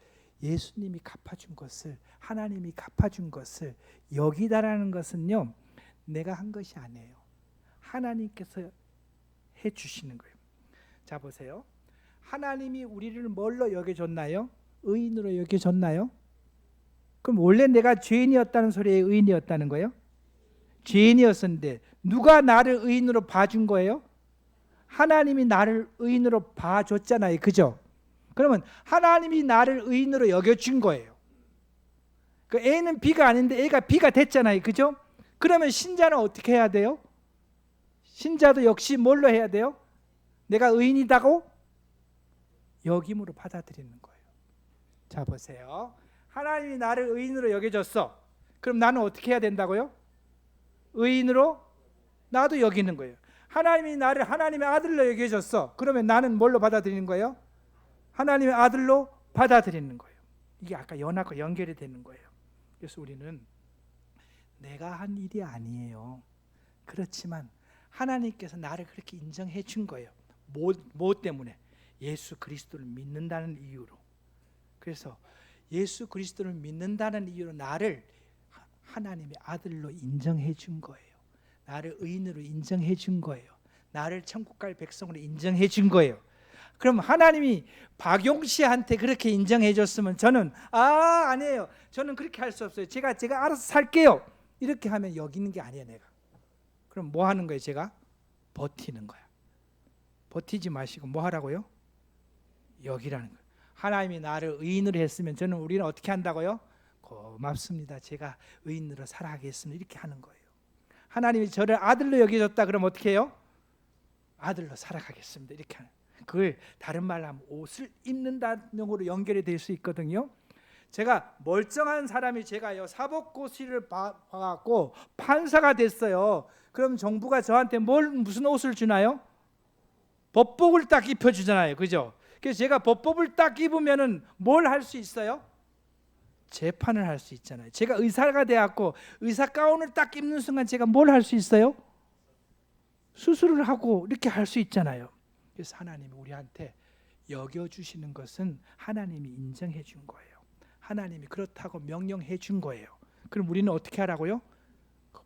예수님이 갚아준 것을, 하나님이 갚아준 것을 여기다라는 것은요, 내가 한 것이 아니에요. 하나님께서 해주시는 거예요. 자, 보세요. 하나님이 우리를 뭘로 여겨줬나요? 의인으로 여겨줬나요? 그럼 원래 내가 죄인이었다는 소리에 의인이었다는 거예요? 죄인이었었는데 누가 나를 의인으로 봐준 거예요? 하나님이 나를 의인으로 봐줬잖아요, 그죠? 그러면 하나님이 나를 의인으로 여겨준 거예요. 그 A는 B가 아닌데 A가 B가 됐잖아요, 그죠? 그러면 신자는 어떻게 해야 돼요? 신자도 역시 뭘로 해야 돼요? 내가 의인이다고 여김으로 받아들이는 거예요. 자, 보세요. 하나님이 나를 의인으로 여겨줬어. 그럼 나는 어떻게 해야 된다고요? 의인으로 나도 여기는 거예요. 하나님이 나를 하나님의 아들로 여겨줬어. 그러면 나는 뭘로 받아들이는 거예요? 하나님의 아들로 받아들이는 거예요. 이게 아까 연합과 연결이 되는 거예요. 그래서 우리는 내가 한 일이 아니에요. 그렇지만 하나님께서 나를 그렇게 인정해 준 거예요. 뭐 때문에? 예수 그리스도를 믿는다는 이유로. 그래서 예수 그리스도를 믿는다는 이유로 나를 하나님의 아들로 인정해 준 거예요. 나를 의인으로 인정해 준 거예요. 나를 천국 갈 백성으로 인정해 준 거예요. 그럼 하나님이 박용 씨한테 그렇게 인정해 줬으면 저는 아니에요. 저는 그렇게 할 수 없어요. 제가 알아서 살게요. 이렇게 하면 여기는 게 아니에요, 내가. 그럼 뭐 하는 거예요, 제가? 버티는 거야. 버티지 마시고 뭐 하라고요? 여기라는 거예요. 하나님이 나를 의인으로 했으면 우리는 어떻게 한다고요? 고맙습니다. 제가 의인으로 살아가겠습니다. 이렇게 하는 거예요. 하나님이 저를 아들로 여겨줬다 그러면 어떻게 해요? 아들로 살아가겠습니다. 이렇게 하는. 그걸 다른 말로 하면 옷을 입는다는 용어로 연결이 될 수 있거든요. 제가 멀쩡한 사람이 제가요 사법고시를 봐갖고 판사가 됐어요. 그럼 정부가 저한테 무슨 옷을 주나요? 법복을 딱 입혀주잖아요, 그죠? 그래서 제가 법복을 딱 입으면은 뭘 할 수 있어요? 재판을 할 수 있잖아요. 제가 의사가 돼갖고 의사 가운을 딱 입는 순간 제가 뭘 할 수 있어요? 수술을 하고 이렇게 할 수 있잖아요. 그래서 하나님이 우리한테 여겨주시는 것은 하나님이 인정해 준 거예요. 하나님이 그렇다고 명령해 준 거예요. 그럼 우리는 어떻게 하라고요?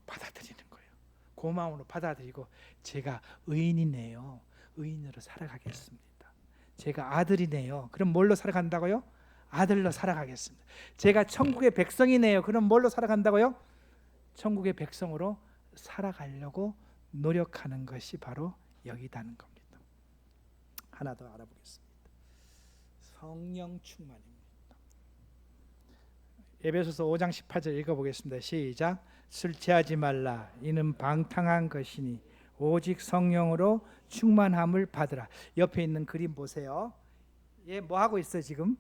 받아들이는 거예요. 고마움으로 받아들이고 제가 의인이네요. 의인으로 살아가겠습니다. 제가 아들이네요. 그럼 뭘로 살아간다고요? 아들로 살아가겠습니다. 제가 천국의 백성이네요. 그럼 뭘로 살아간다고요? 천국의 백성으로 살아가려고 노력하는 것이 바로 여기다는 겁니다. 하나 더 알아보겠습니다. 성령 충만입니다. 에베소서 5장 18절 읽어보겠습니다. 시작. 술 취하지 말라. 이는 방탕한 것이니 오직 성령으로 충만함을 받으라. 옆에 있는 그림 보세요. 얘 뭐 하고 있어 지금?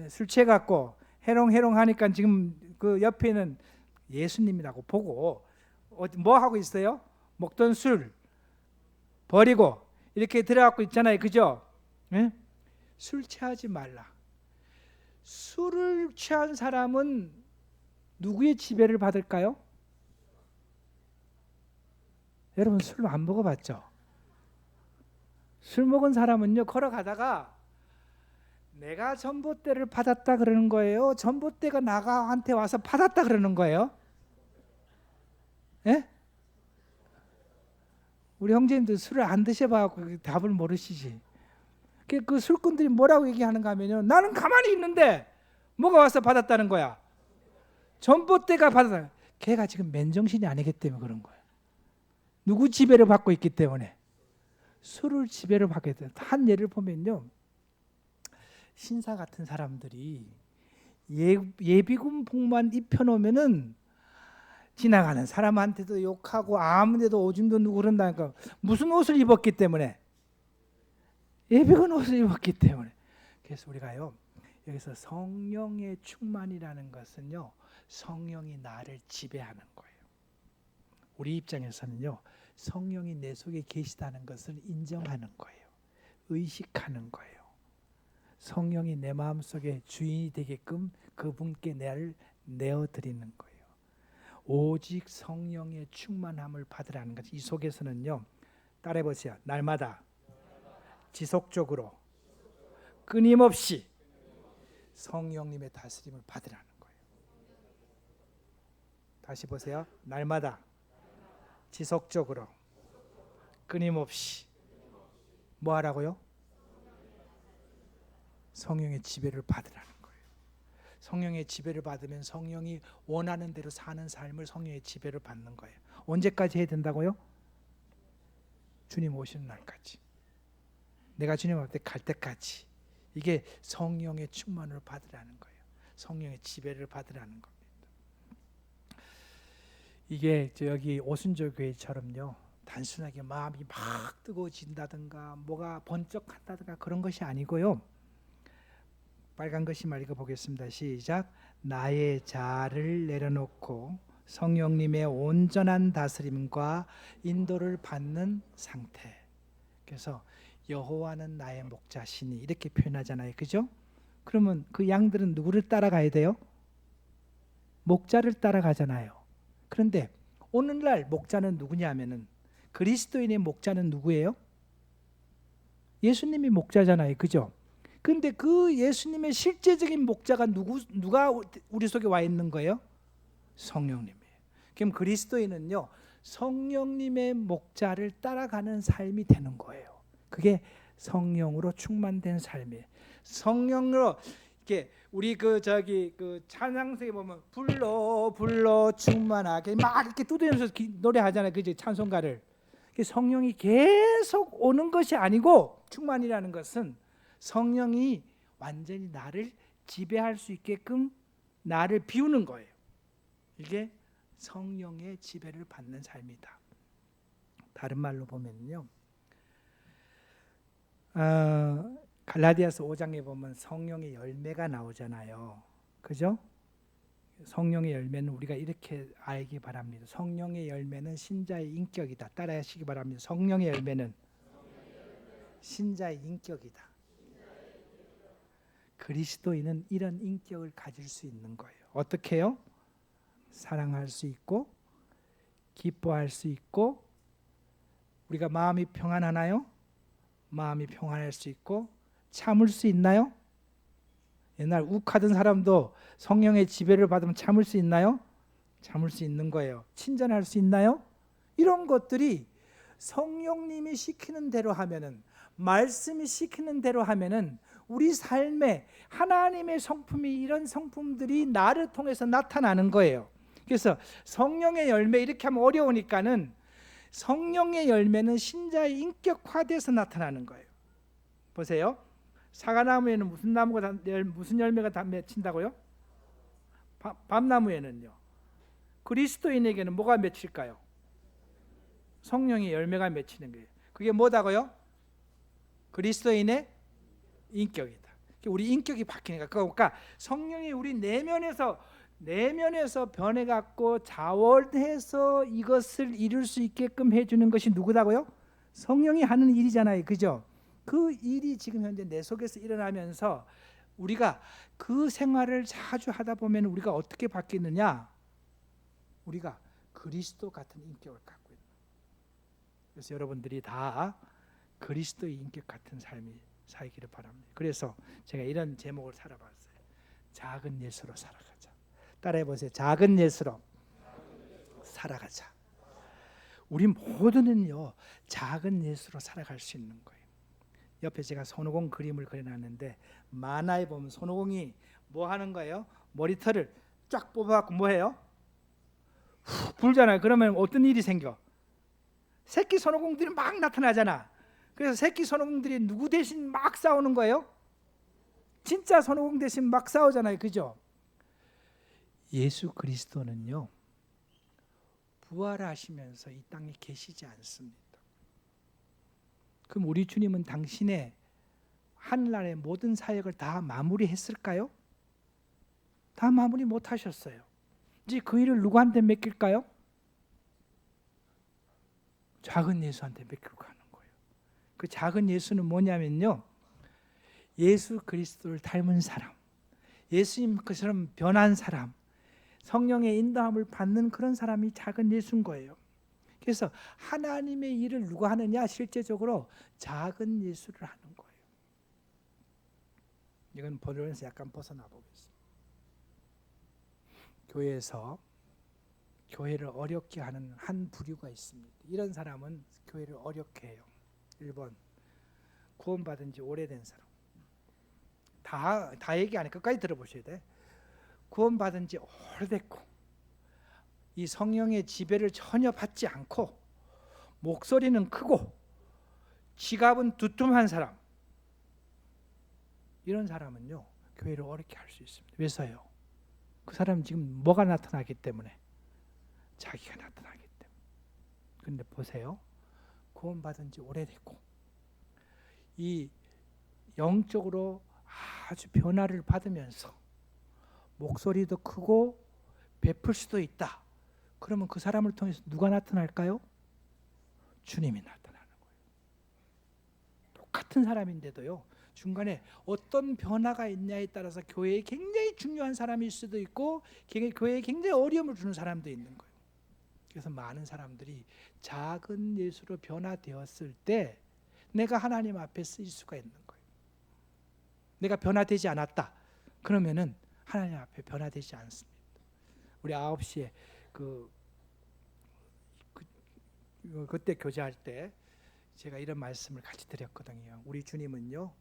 술 취해갖고 해롱해롱 하니까 지금 그 옆에는 예수님이라고 보고 뭐 하고 있어요? 먹던 술 버리고 이렇게 들어갖고 있잖아요, 그죠? 네? 술 취하지 말라. 술을 취한 사람은 누구의 지배를 받을까요? 여러분 술 안 먹어봤죠? 술 먹은 사람은요 걸어가다가 내가 전봇대를 받았다 그러는 거예요? 전봇대가 나한테 와서 받았다 그러는 거예요? 예? 우리 형제님들 술을 안 드셔봐갖고 답을 모르시지. 그 술꾼들이 뭐라고 얘기하는가 하면요, 나는 가만히 있는데 뭐가 와서 받았다는 거야? 전봇대가 받았다. 걔가 지금 맨정신이 아니기 때문에 그런 거야. 누구 지배를 받고 있기 때문에? 술을 지배를 받게 돼. 한 예를 보면요, 신사 같은 사람들이 예비군 복만 입혀놓으면은 지나가는 사람한테도 욕하고 아무데도 오줌도 누고 그런다니까. 무슨 옷을 입었기 때문에? 예비군 옷을 입었기 때문에. 그래서 우리가요 여기서 성령의 충만이라는 것은요, 성령이 나를 지배하는 거예요. 우리 입장에서는요, 성령이 내 속에 계시다는 것을 인정하는 거예요. 의식하는 거예요. 성령이 내 마음속에 주인이 되게끔 그분께 나를 내어드리는 거예요. 오직 성령의 충만함을 받으라는 것. 이 속에서는요, 따라해 보세요. 날마다 지속적으로 끊임없이 성령님의 다스림을 받으라는 거예요. 다시 보세요. 날마다 지속적으로 끊임없이 뭐 하라고요? 성령의 지배를 받으라는 거예요. 성령의 지배를 받으면 성령이 원하는 대로 사는 삶을 성령의 지배를 받는 거예요. 언제까지 해야 된다고요? 주님 오시는 날까지. 내가 주님 앞에 갈 때까지. 이게 성령의 충만을 받으라는 거예요. 성령의 지배를 받으라는 겁니다. 이게 여기 오순절 교회처럼요, 단순하게 마음이 막 뜨거워진다든가 뭐가 번쩍한다든가 그런 것이 아니고요. 빨간 글씨만 읽어보겠습니다. 시작. 나의 자아를 내려놓고 성령님의 온전한 다스림과 인도를 받는 상태. 그래서 여호와는 나의 목자시니 이렇게 표현하잖아요. 그죠? 그러면 그 양들은 누구를 따라가야 돼요? 목자를 따라가잖아요. 그런데 오늘날 목자는 누구냐면은, 그리스도인의 목자는 누구예요? 예수님이 목자잖아요. 그죠? 근데 그 예수님의 실제적인 목자가 누가 우리 속에 와 있는 거예요? 성령님이에요. 그럼 그리스도인은요, 성령님의 목자를 따라가는 삶이 되는 거예요. 그게 성령으로 충만된 삶이에요. 성령으로 이렇게 우리 그 찬양석에 보면 불러 충만하게 막 이렇게 두드리면서 노래하잖아요. 그죠? 찬송가를. 성령이 계속 오는 것이 아니고, 충만이라는 것은 성령이 완전히 나를 지배할 수 있게끔 나를 비우는 거예요. 이게 성령의 지배를 받는 삶이다. 다른 말로 보면요, 갈라디아서 5장에 보면 성령의 열매가 나오잖아요. 그죠? 성령의 열매는 우리가 이렇게 알기 바랍니다. 성령의 열매는 신자의 인격이다. 따라하시기 바랍니다. 성령의 열매는 신자의 인격이다. 그리스도인은 이런 인격을 가질 수 있는 거예요. 어떻게요? 사랑할 수 있고, 기뻐할 수 있고, 우리가 마음이 평안하나요? 마음이 평안할 수 있고, 참을 수 있나요? 옛날 욱하던 사람도 성령의 지배를 받으면 참을 수 있나요? 참을 수 있는 거예요. 친절할 수 있나요? 이런 것들이 성령님이 시키는 대로 하면은, 말씀이 시키는 대로 하면은 우리 삶에 하나님의 성품이, 이런 성품들이 나를 통해서 나타나는 거예요. 그래서 성령의 열매 이렇게 하면 어려우니까는 성령의 열매는 신자의 인격화돼서 나타나는 거예요. 보세요. 사과나무에는 무슨 열매가 다 맺힌다고요? 밤나무에는요. 그리스도인에게는 뭐가 맺힐까요? 성령의 열매가 맺히는 거예요. 그게 뭐다고요? 그리스도인의 인격이다. 우리 인격이 바뀌니까. 그러니까 성령이 우리 내면에서 변해갖고 자원해서 이것을 이룰 수 있게끔 해주는 것이 누구다고요? 성령이 하는 일이잖아요. 그죠? 그 일이 지금 현재 내 속에서 일어나면서 우리가 그 생활을 자주 하다 보면 우리가 어떻게 바뀌느냐? 우리가 그리스도 같은 인격을 갖고 있는 거예요. 그래서 여러분들이 다 그리스도의 인격 같은 삶이 살기를 바랍니다. 그래서 제가 이런 제목을 살아봤어요. 작은 예수로 살아가자. 따라해 보세요. 작은 예수로 살아가자. 우리 모두는요, 작은 예수로 살아갈 수 있는 거예요. 옆에 제가 손오공 그림을 그려놨는데, 만화에 보면 손오공이 뭐 하는 거예요? 머리털을 쫙 뽑아갖고 뭐 해요? 후 불잖아요. 그러면 어떤 일이 생겨? 새끼 손오공들이 막 나타나잖아. 그래서 새끼 손오공들이 누구 대신 막 싸우는 거예요? 진짜 손오공 대신 막 싸우잖아요. 그죠? 예수 그리스도는요, 부활하시면서 이 땅에 계시지 않습니다. 그럼 우리 주님은 당신의 하늘나라의 모든 사역을 다 마무리했을까요? 다 마무리 못하셨어요. 이제 그 일을 누구한테 맡길까요? 작은 예수한테 맡기고 가는 거예요. 그 작은 예수는 뭐냐면요, 예수 그리스도를 닮은 사람, 예수님 것처럼 변한 사람, 성령의 인도함을 받는 그런 사람이 작은 예수인 거예요. 그래서 하나님의 일을 누가 하느냐? 실제적으로 작은 예수를 하는 거예요. 이건 본론에서 약간 벗어나 보겠습니다. 교회에서 교회를 어렵게 하는 한 부류가 있습니다. 이런 사람은 교회를 어렵게 해요. 1번, 구원받은 지 오래된 사람. 다 얘기 안 해. 끝까지 들어보셔야 돼. 구원받은 지 오래됐고 이 성령의 지배를 전혀 받지 않고 목소리는 크고 지갑은 두툼한 사람, 이런 사람은요 교회를 어렵게 할 수 있습니다. 왜서요? 그 사람은 지금 뭐가 나타나기 때문에? 자기가 나타나기 때문에. 그런데 보세요, 구원받은 지 오래됐고 이 영적으로 아주 변화를 받으면서 목소리도 크고 베풀 수도 있다. 그러면 그 사람을 통해서 누가 나타날까요? 주님이 나타나는 거예요. 똑같은 사람인데도요, 중간에 어떤 변화가 있냐에 따라서 교회에 굉장히 중요한 사람일 수도 있고 교회에 굉장히 어려움을 주는 사람도 있는 거예요. 그래서 많은 사람들이 작은 예수로 변화되었을 때 내가 하나님 앞에 쓰일 수가 있는 거예요. 내가 변화되지 않았다 그러면은 하나님 앞에 변화되지 않습니다. 우리 9시에 그때 교제할 때 제가 이런 말씀을 같이 드렸거든요. 우리 주님은요,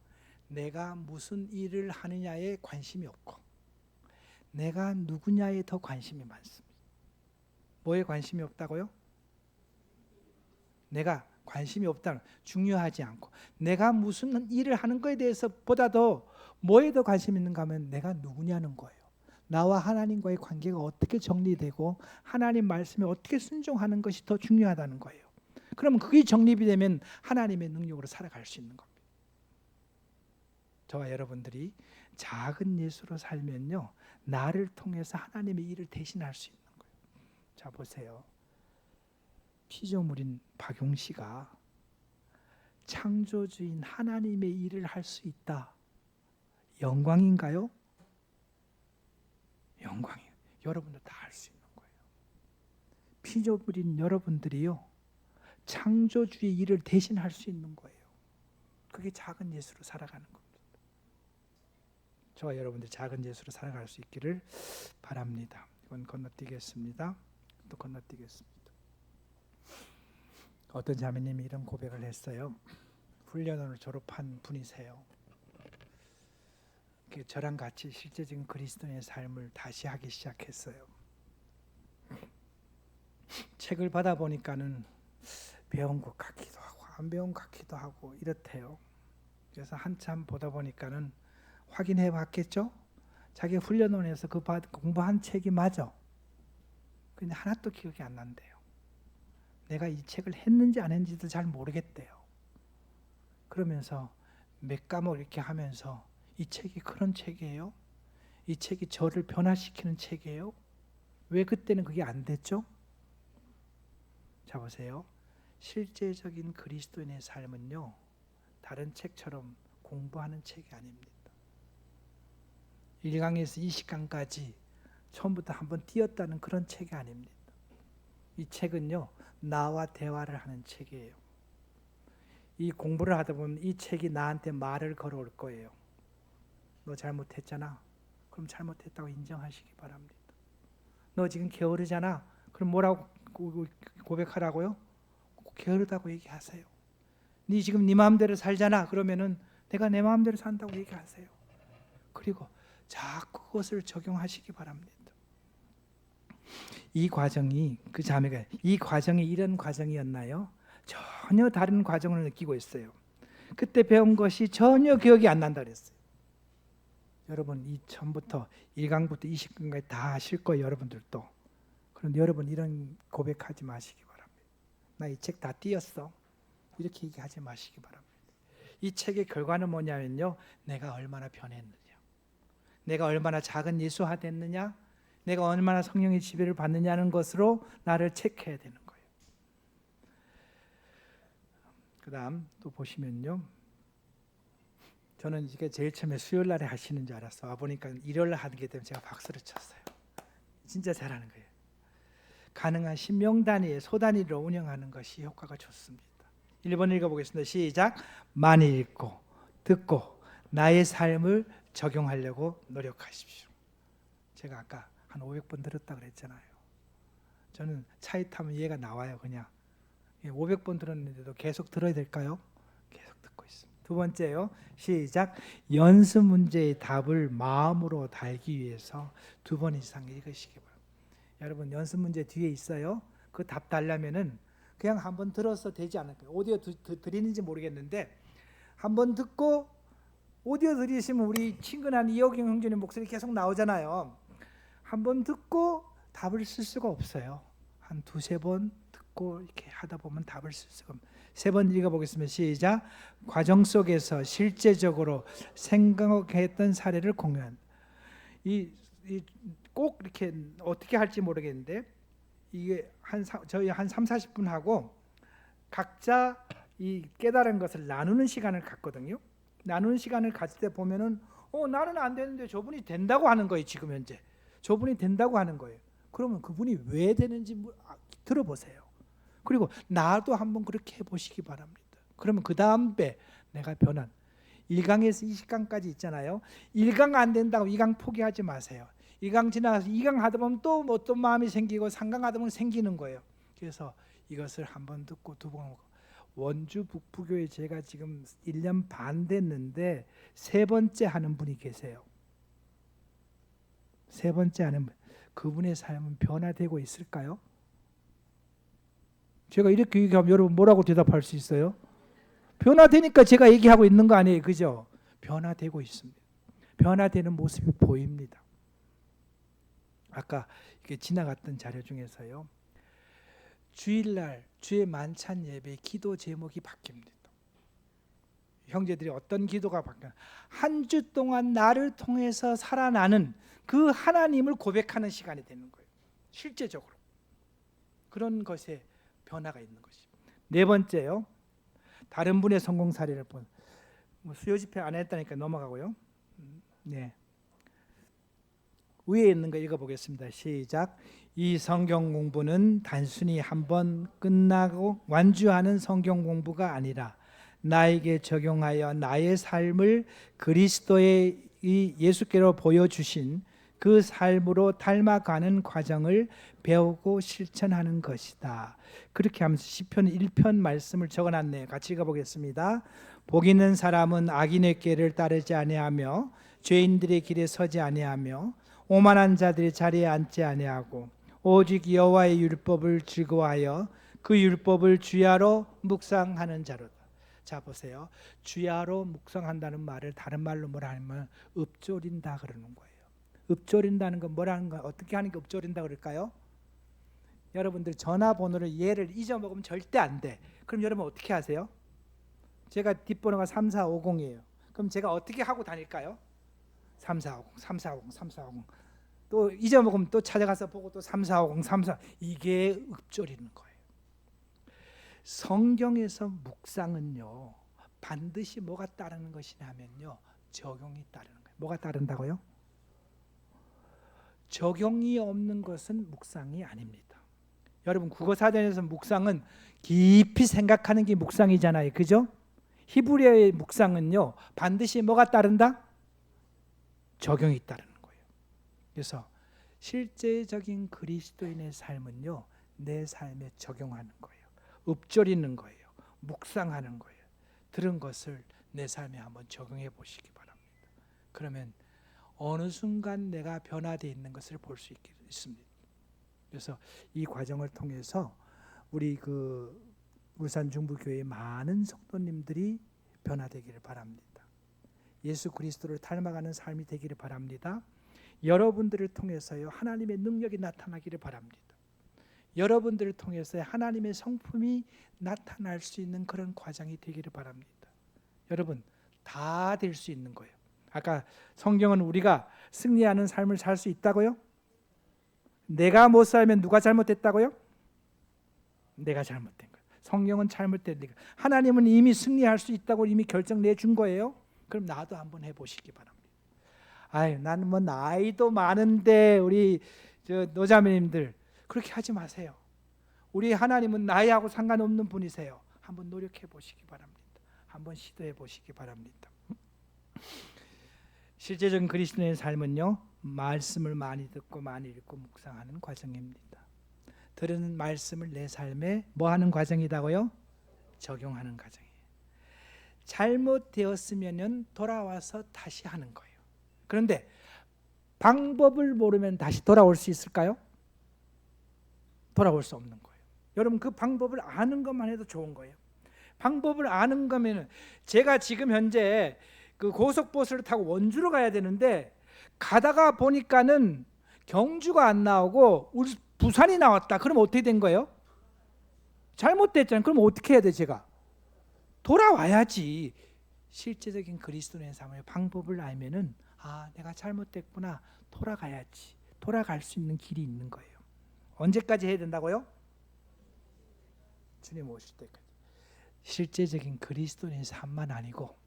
내가 무슨 일을 하느냐에 관심이 없고 내가 누구냐에 더 관심이 많습니다. 뭐에 관심이 없다고요? 내가 관심이 없다는, 중요하지 않고 내가 무슨 일을 하는 것에 대해서 보다도 뭐에 더 관심 있는가 하면 내가 누구냐는 거예요. 나와 하나님과의 관계가 어떻게 정리되고 하나님 말씀에 어떻게 순종하는 것이 더 중요하다는 거예요. 그러면 그게 정립이 되면 하나님의 능력으로 살아갈 수 있는 겁니다. 저와 여러분들이 작은 예수로 살면요, 나를 통해서 하나님의 일을 대신할 수 있는 거예요. 자, 보세요. 피조물인 박용 씨가 창조주인 하나님의 일을 할 수 있다. 영광인가요? 영광이에요. 여러분도 다 할 수 있는 거예요. 피조물인 여러분들이요, 창조주의 일을 대신할 수 있는 거예요. 그게 작은 예수로 살아가는 겁니다. 저와 여러분들 작은 예수로 살아갈 수 있기를 바랍니다. 이건 건너뛰겠습니다. 또 건너뛰겠습니다. 어떤 자매님이 이런 고백을 했어요. 훈련원을 졸업한 분이세요. 저랑 같이 실제적인 그리스도인의 삶을 다시 하기 시작했어요. 책을 받아보니까는 배운 것 같기도 하고 안 배운 것 같기도 하고 이렇대요. 그래서 한참 보다 보니까는 확인해 봤겠죠? 자기 훈련원에서 그 공부한 책이 맞아. 근데 하나도 기억이 안 난대요. 내가 이 책을 했는지 안 했는지도 잘 모르겠대요. 그러면서 몇 과목 이렇게 하면서 이 책이 그런 책이에요? 이 책이 저를 변화시키는 책이에요? 왜 그때는 그게 안 됐죠? 자, 보세요. 실제적인 그리스도인의 삶은요, 다른 책처럼 공부하는 책이 아닙니다. 1강에서 20강까지 처음부터 한번 띄었다는 그런 책이 아닙니다. 이 책은요, 나와 대화를 하는 책이에요. 이 공부를 하다 보면 이 책이 나한테 말을 걸어올 거예요. 너 잘못했잖아. 그럼 잘못했다고 인정하시기 바랍니다. 너 지금 게으르잖아. 그럼 뭐라고 고백하라고요? 게으르다고 얘기하세요. 네 지금 네 마음대로 살잖아. 그러면은 내가 내 마음대로 산다고 얘기하세요. 그리고 자꾸 그것을 적용하시기 바랍니다. 이 과정이, 그 자매가 이 과정이 이런 과정이었나요? 전혀 다른 과정을 느끼고 있어요. 그때 배운 것이 전혀 기억이 안 난다 그랬어요. 여러분, 이 처음부터 1강부터 20강까지 다 하실 거예요, 여러분들도. 그런데 여러분 이런 고백하지 마시기 바랍니다. 나 이 책 다 띄었어. 이렇게 얘기하지 마시기 바랍니다. 이 책의 결과는 뭐냐면요, 내가 얼마나 변했느냐, 내가 얼마나 작은 예수화 됐느냐, 내가 얼마나 성령의 지배를 받느냐는 것으로 나를 체크해야 되는 거예요. 그 다음 또 보시면요, 저는 이게 제일 처음에 수요일 날에 하시는 줄 알았어. 와보니까 일요일 날 하게 되면 제가 박수를 쳤어요. 진짜 잘하는 거예요. 가능한 신명 단위의 소 단위로 운영하는 것이 효과가 좋습니다. 1번 읽어보겠습니다. 시작. 많이 읽고 듣고 나의 삶을 적용하려고 노력하십시오. 제가 아까 한 500번 들었다 그랬잖아요. 저는 차에 타면 얘가 나와요. 그냥 500번 들었는데도 계속 들어야 될까요? 계속 듣고 있습니다. 두 번째요. 시작. 연습 문제의 답을 마음으로 달기 위해서 2번 이상 읽으시기 바랍니다. 여러분, 연습 문제 뒤에 있어요. 그 답 달라면은 그냥 한번 들어서 되지 않을까요? 오디오 드리는지 모르겠는데 한번 듣고 오디오 들으시면 우리 친근한 이호경 형제님 목소리 계속 나오잖아요. 한번 듣고 답을 쓸 수가 없어요. 한 2-3번 듣고 이렇게 하다 보면 답을 쓸 수가 없어요. 3번 읽어보겠습니다. 시작. 과정 속에서 실제적으로 생각했던 사례를 공유한. 꼭 이렇게 어떻게 할지 모르겠는데 이게 저희 한 3-40분 하고 각자 이 깨달은 것을 나누는 시간을 갖거든요. 나누는 시간을 가질 때 보면은 나는 안 되는데 저분이 된다고 하는 거예요. 지금 현재 저분이 된다고 하는 거예요. 그러면 그분이 왜 되는지 들어보세요. 그리고 나도 한번 그렇게 해보시기 바랍니다. 그러면 그 다음에 내가 변한 1강에서 20강까지 있잖아요. 1강 안 된다고 2강 포기하지 마세요. 1강 지나가서 2강 하다 보면 또 어떤 마음이 생기고 3강 하다 보면 생기는 거예요. 그래서 이것을 한번 듣고 2번. 원주 북부교회 제가 지금 1년 반 됐는데 3번째 하는 분이 계세요. 3번째 하는 분. 그분의 삶은 변화되고 있을까요? 제가 이렇게 얘기하면 여러분 뭐라고 대답할 수 있어요? 변화되니까 제가 얘기하고 있는 거 아니에요, 그죠? 변화되고 있습니다. 변화되는 모습이 보입니다. 아까 이렇게 지나갔던 자료 중에서요, 주일날 주의 만찬 예배 기도 제목이 바뀝니다. 형제들이 어떤 기도가 바뀌나? 한 주 동안 나를 통해서 살아나는 그 하나님을 고백하는 시간이 되는 거예요. 실제적으로 그런 것에 변화가 있는 것입니다. 4번째요. 다른 분의 성공 사례를 본. 수요 집회 안 했다니까 넘어가고요. 네. 위에 있는 거 읽어보겠습니다. 시작. 이 성경 공부는 단순히 한번 끝나고 완주하는 성경 공부가 아니라 나에게 적용하여 나의 삶을 그리스도의 이 예수께로 보여주신 그 삶으로 닮아가는 과정을 배우고 실천하는 것이다. 그렇게 하면서 시편 1편 말씀을 적어놨네요. 같이 읽어보겠습니다. 복 있는 사람은 악인의 꾀를 따르지 아니하며 죄인들의 길에 서지 아니하며 오만한 자들의 자리에 앉지 아니하고 오직 여호와의 율법을 즐거워하여 그 율법을 주야로 묵상하는 자로다. 자 보세요. 주야로 묵상한다는 말을 다른 말로 뭐라 하면 읊조린다 그러는 거예요. 읊조린다는 건 뭐라는 거, 어떻게 하는 게 읊조린다 그럴까요? 여러분들 전화번호를 얘를 잊어먹으면 절대 안 돼. 그럼 여러분 어떻게 하세요? 제가 뒷번호가 3450이에요. 그럼 제가 어떻게 하고 다닐까요? 3450, 3450, 3450. 또 잊어먹으면 또 찾아가서 보고 또 3450, 34. 이게 읊조리는 거예요. 성경에서 묵상은요, 반드시 뭐가 따르는 것이냐면요, 적용이 따르는 거예요. 뭐가 따른다고요? 적용이 없는 것은 묵상이 아닙니다. 여러분 국어사전에서 묵상은 깊이 생각하는 게 묵상이잖아요, 그죠? 히브리어의 묵상은요, 반드시 뭐가 따른다? 적용이 따르는 거예요. 그래서 실제적인 그리스도인의 삶은요, 내 삶에 적용하는 거예요. 읊조리는 거예요. 묵상하는 거예요. 들은 것을 내 삶에 한번 적용해 보시기 바랍니다. 그러면 어느 순간 내가 변화되어 있는 것을 볼 수 있습니다. 그래서 이 과정을 통해서 우리 울산 중부교회의 많은 성도님들이 변화되기를 바랍니다. 예수 그리스도를 닮아가는 삶이 되기를 바랍니다. 여러분들을 통해서요, 하나님의 능력이 나타나기를 바랍니다. 여러분들을 통해서 하나님의 성품이 나타날 수 있는 그런 과정이 되기를 바랍니다. 여러분 다 될 수 있는 거예요. 아까 성경은 우리가 승리하는 삶을 살 수 있다고요? 내가 못 살면 누가 잘못됐다고요? 내가 잘못된 거예요. 성경은 잘못된 리가. 하나님은 이미 승리할 수 있다고 이미 결정 내준 거예요. 그럼 나도 한번 해보시기 바랍니다. 아유, 나는 뭐 나이도 많은데 우리 노자매님들 그렇게 하지 마세요. 우리 하나님은 나이하고 상관없는 분이세요. 한번 노력해 보시기 바랍니다. 한번 시도해 보시기 바랍니다. 실제적인 그리스도인의 삶은요, 말씀을 많이 듣고 많이 읽고 묵상하는 과정입니다. 들은 말씀을 내 삶에 뭐 하는 과정이다고요? 적용하는 과정이에요. 잘못되었으면 돌아와서 다시 하는 거예요. 그런데 방법을 모르면 다시 돌아올 수 있을까요? 돌아올 수 없는 거예요. 여러분 그 방법을 아는 것만 해도 좋은 거예요. 방법을 아는 거면은 제가 지금 현재 그 고속버스를 타고 원주로 가야 되는데 가다가 보니까는 경주가 안 나오고 부산이 나왔다. 그럼 어떻게 된 거예요? 잘못됐잖아요. 그럼 어떻게 해야 돼 제가? 돌아와야지. 실제적인 그리스도인의 삶의 방법을 알면은 내가 잘못됐구나. 돌아가야지. 돌아갈 수 있는 길이 있는 거예요. 언제까지 해야 된다고요? 주님 오실 때까지. 실제적인 그리스도인의 삶만 아니고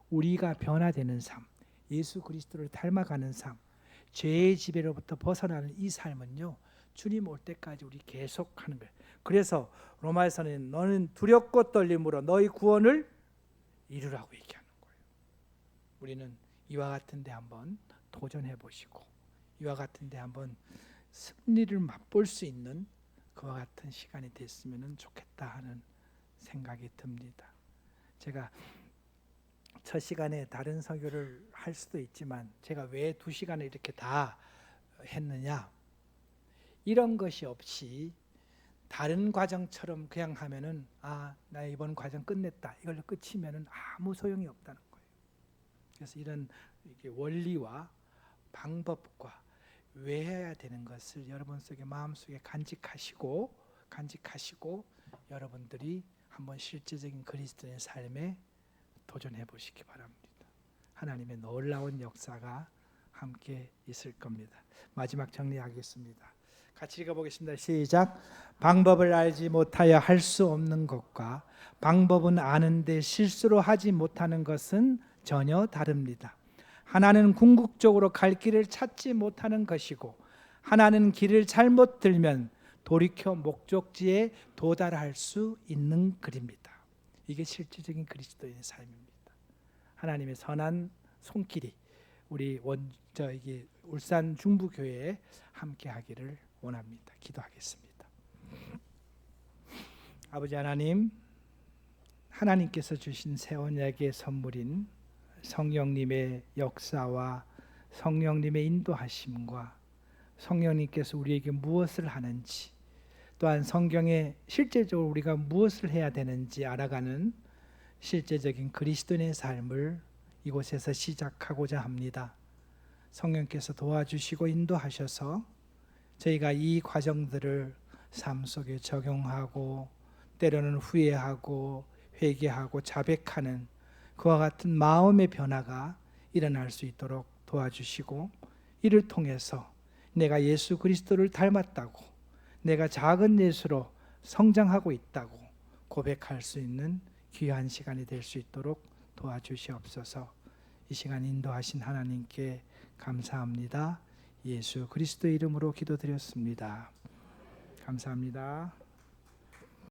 우리가 변화되는 삶, 예수 그리스도를 닮아가는 삶, 죄의 지배로부터 벗어나는 이 삶은요, 주님 올 때까지 우리 계속하는 거예요. 그래서 로마에서는 너는 두렵고 떨림으로 너희 구원을 이루라고 얘기하는 거예요. 우리는 이와 같은데 한번 도전해 보시고 이와 같은데 한번 승리를 맛볼 수 있는 그와 같은 시간이 됐으면 좋겠다 하는 생각이 듭니다. 제가 첫 시간에 다른 설교를 할 수도 있지만 제가 왜 2시간을 이렇게 다 했느냐, 이런 것이 없이 다른 과정처럼 그냥 하면은 나 이번 과정 끝냈다 이걸로 끝이면은 아무 소용이 없다는 거예요. 그래서 이런 원리와 방법과 왜 해야 되는 것을 여러분 속에 마음속에 간직하시고 여러분들이 한번 실제적인 그리스도의 삶에 도전해 보시기 바랍니다. 하나님의 놀라운 역사가 함께 있을 겁니다. 마지막 정리하겠습니다. 같이 읽어보겠습니다. 시작. 방법을 알지 못하여 할 수 없는 것과 방법은 아는데 실수로 하지 못하는 것은 전혀 다릅니다. 하나는 궁극적으로 갈 길을 찾지 못하는 것이고 하나는 길을 잘못 들면 돌이켜 목적지에 도달할 수 있는 길입니다. 이게 실질적인 그리스도인의 삶입니다. 하나님의 선한 손길이 우리 울산 중부교회에 함께 하기를 원합니다. 기도하겠습니다. 아버지 하나님, 하나님께서 주신 새 언약의 선물인 성령님의 역사와 성령님의 인도하심과 성령님께서 우리에게 무엇을 하는지, 또한 성경에 실제적으로 우리가 무엇을 해야 되는지 알아가는 실제적인 그리스도인의 삶을 이곳에서 시작하고자 합니다. 성령께서 도와주시고 인도하셔서 저희가 이 과정들을 삶 속에 적용하고 때로는 후회하고 회개하고 자백하는 그와 같은 마음의 변화가 일어날 수 있도록 도와주시고, 이를 통해서 내가 예수 그리스도를 닮았다고, 내가 작은 예수로 성장하고 있다고 고백할 수 있는 귀한 시간이 될 수 있도록 도와주시옵소서. 이 시간 인도하신 하나님께 감사합니다. 예수 그리스도의 이름으로 기도드렸습니다. 감사합니다.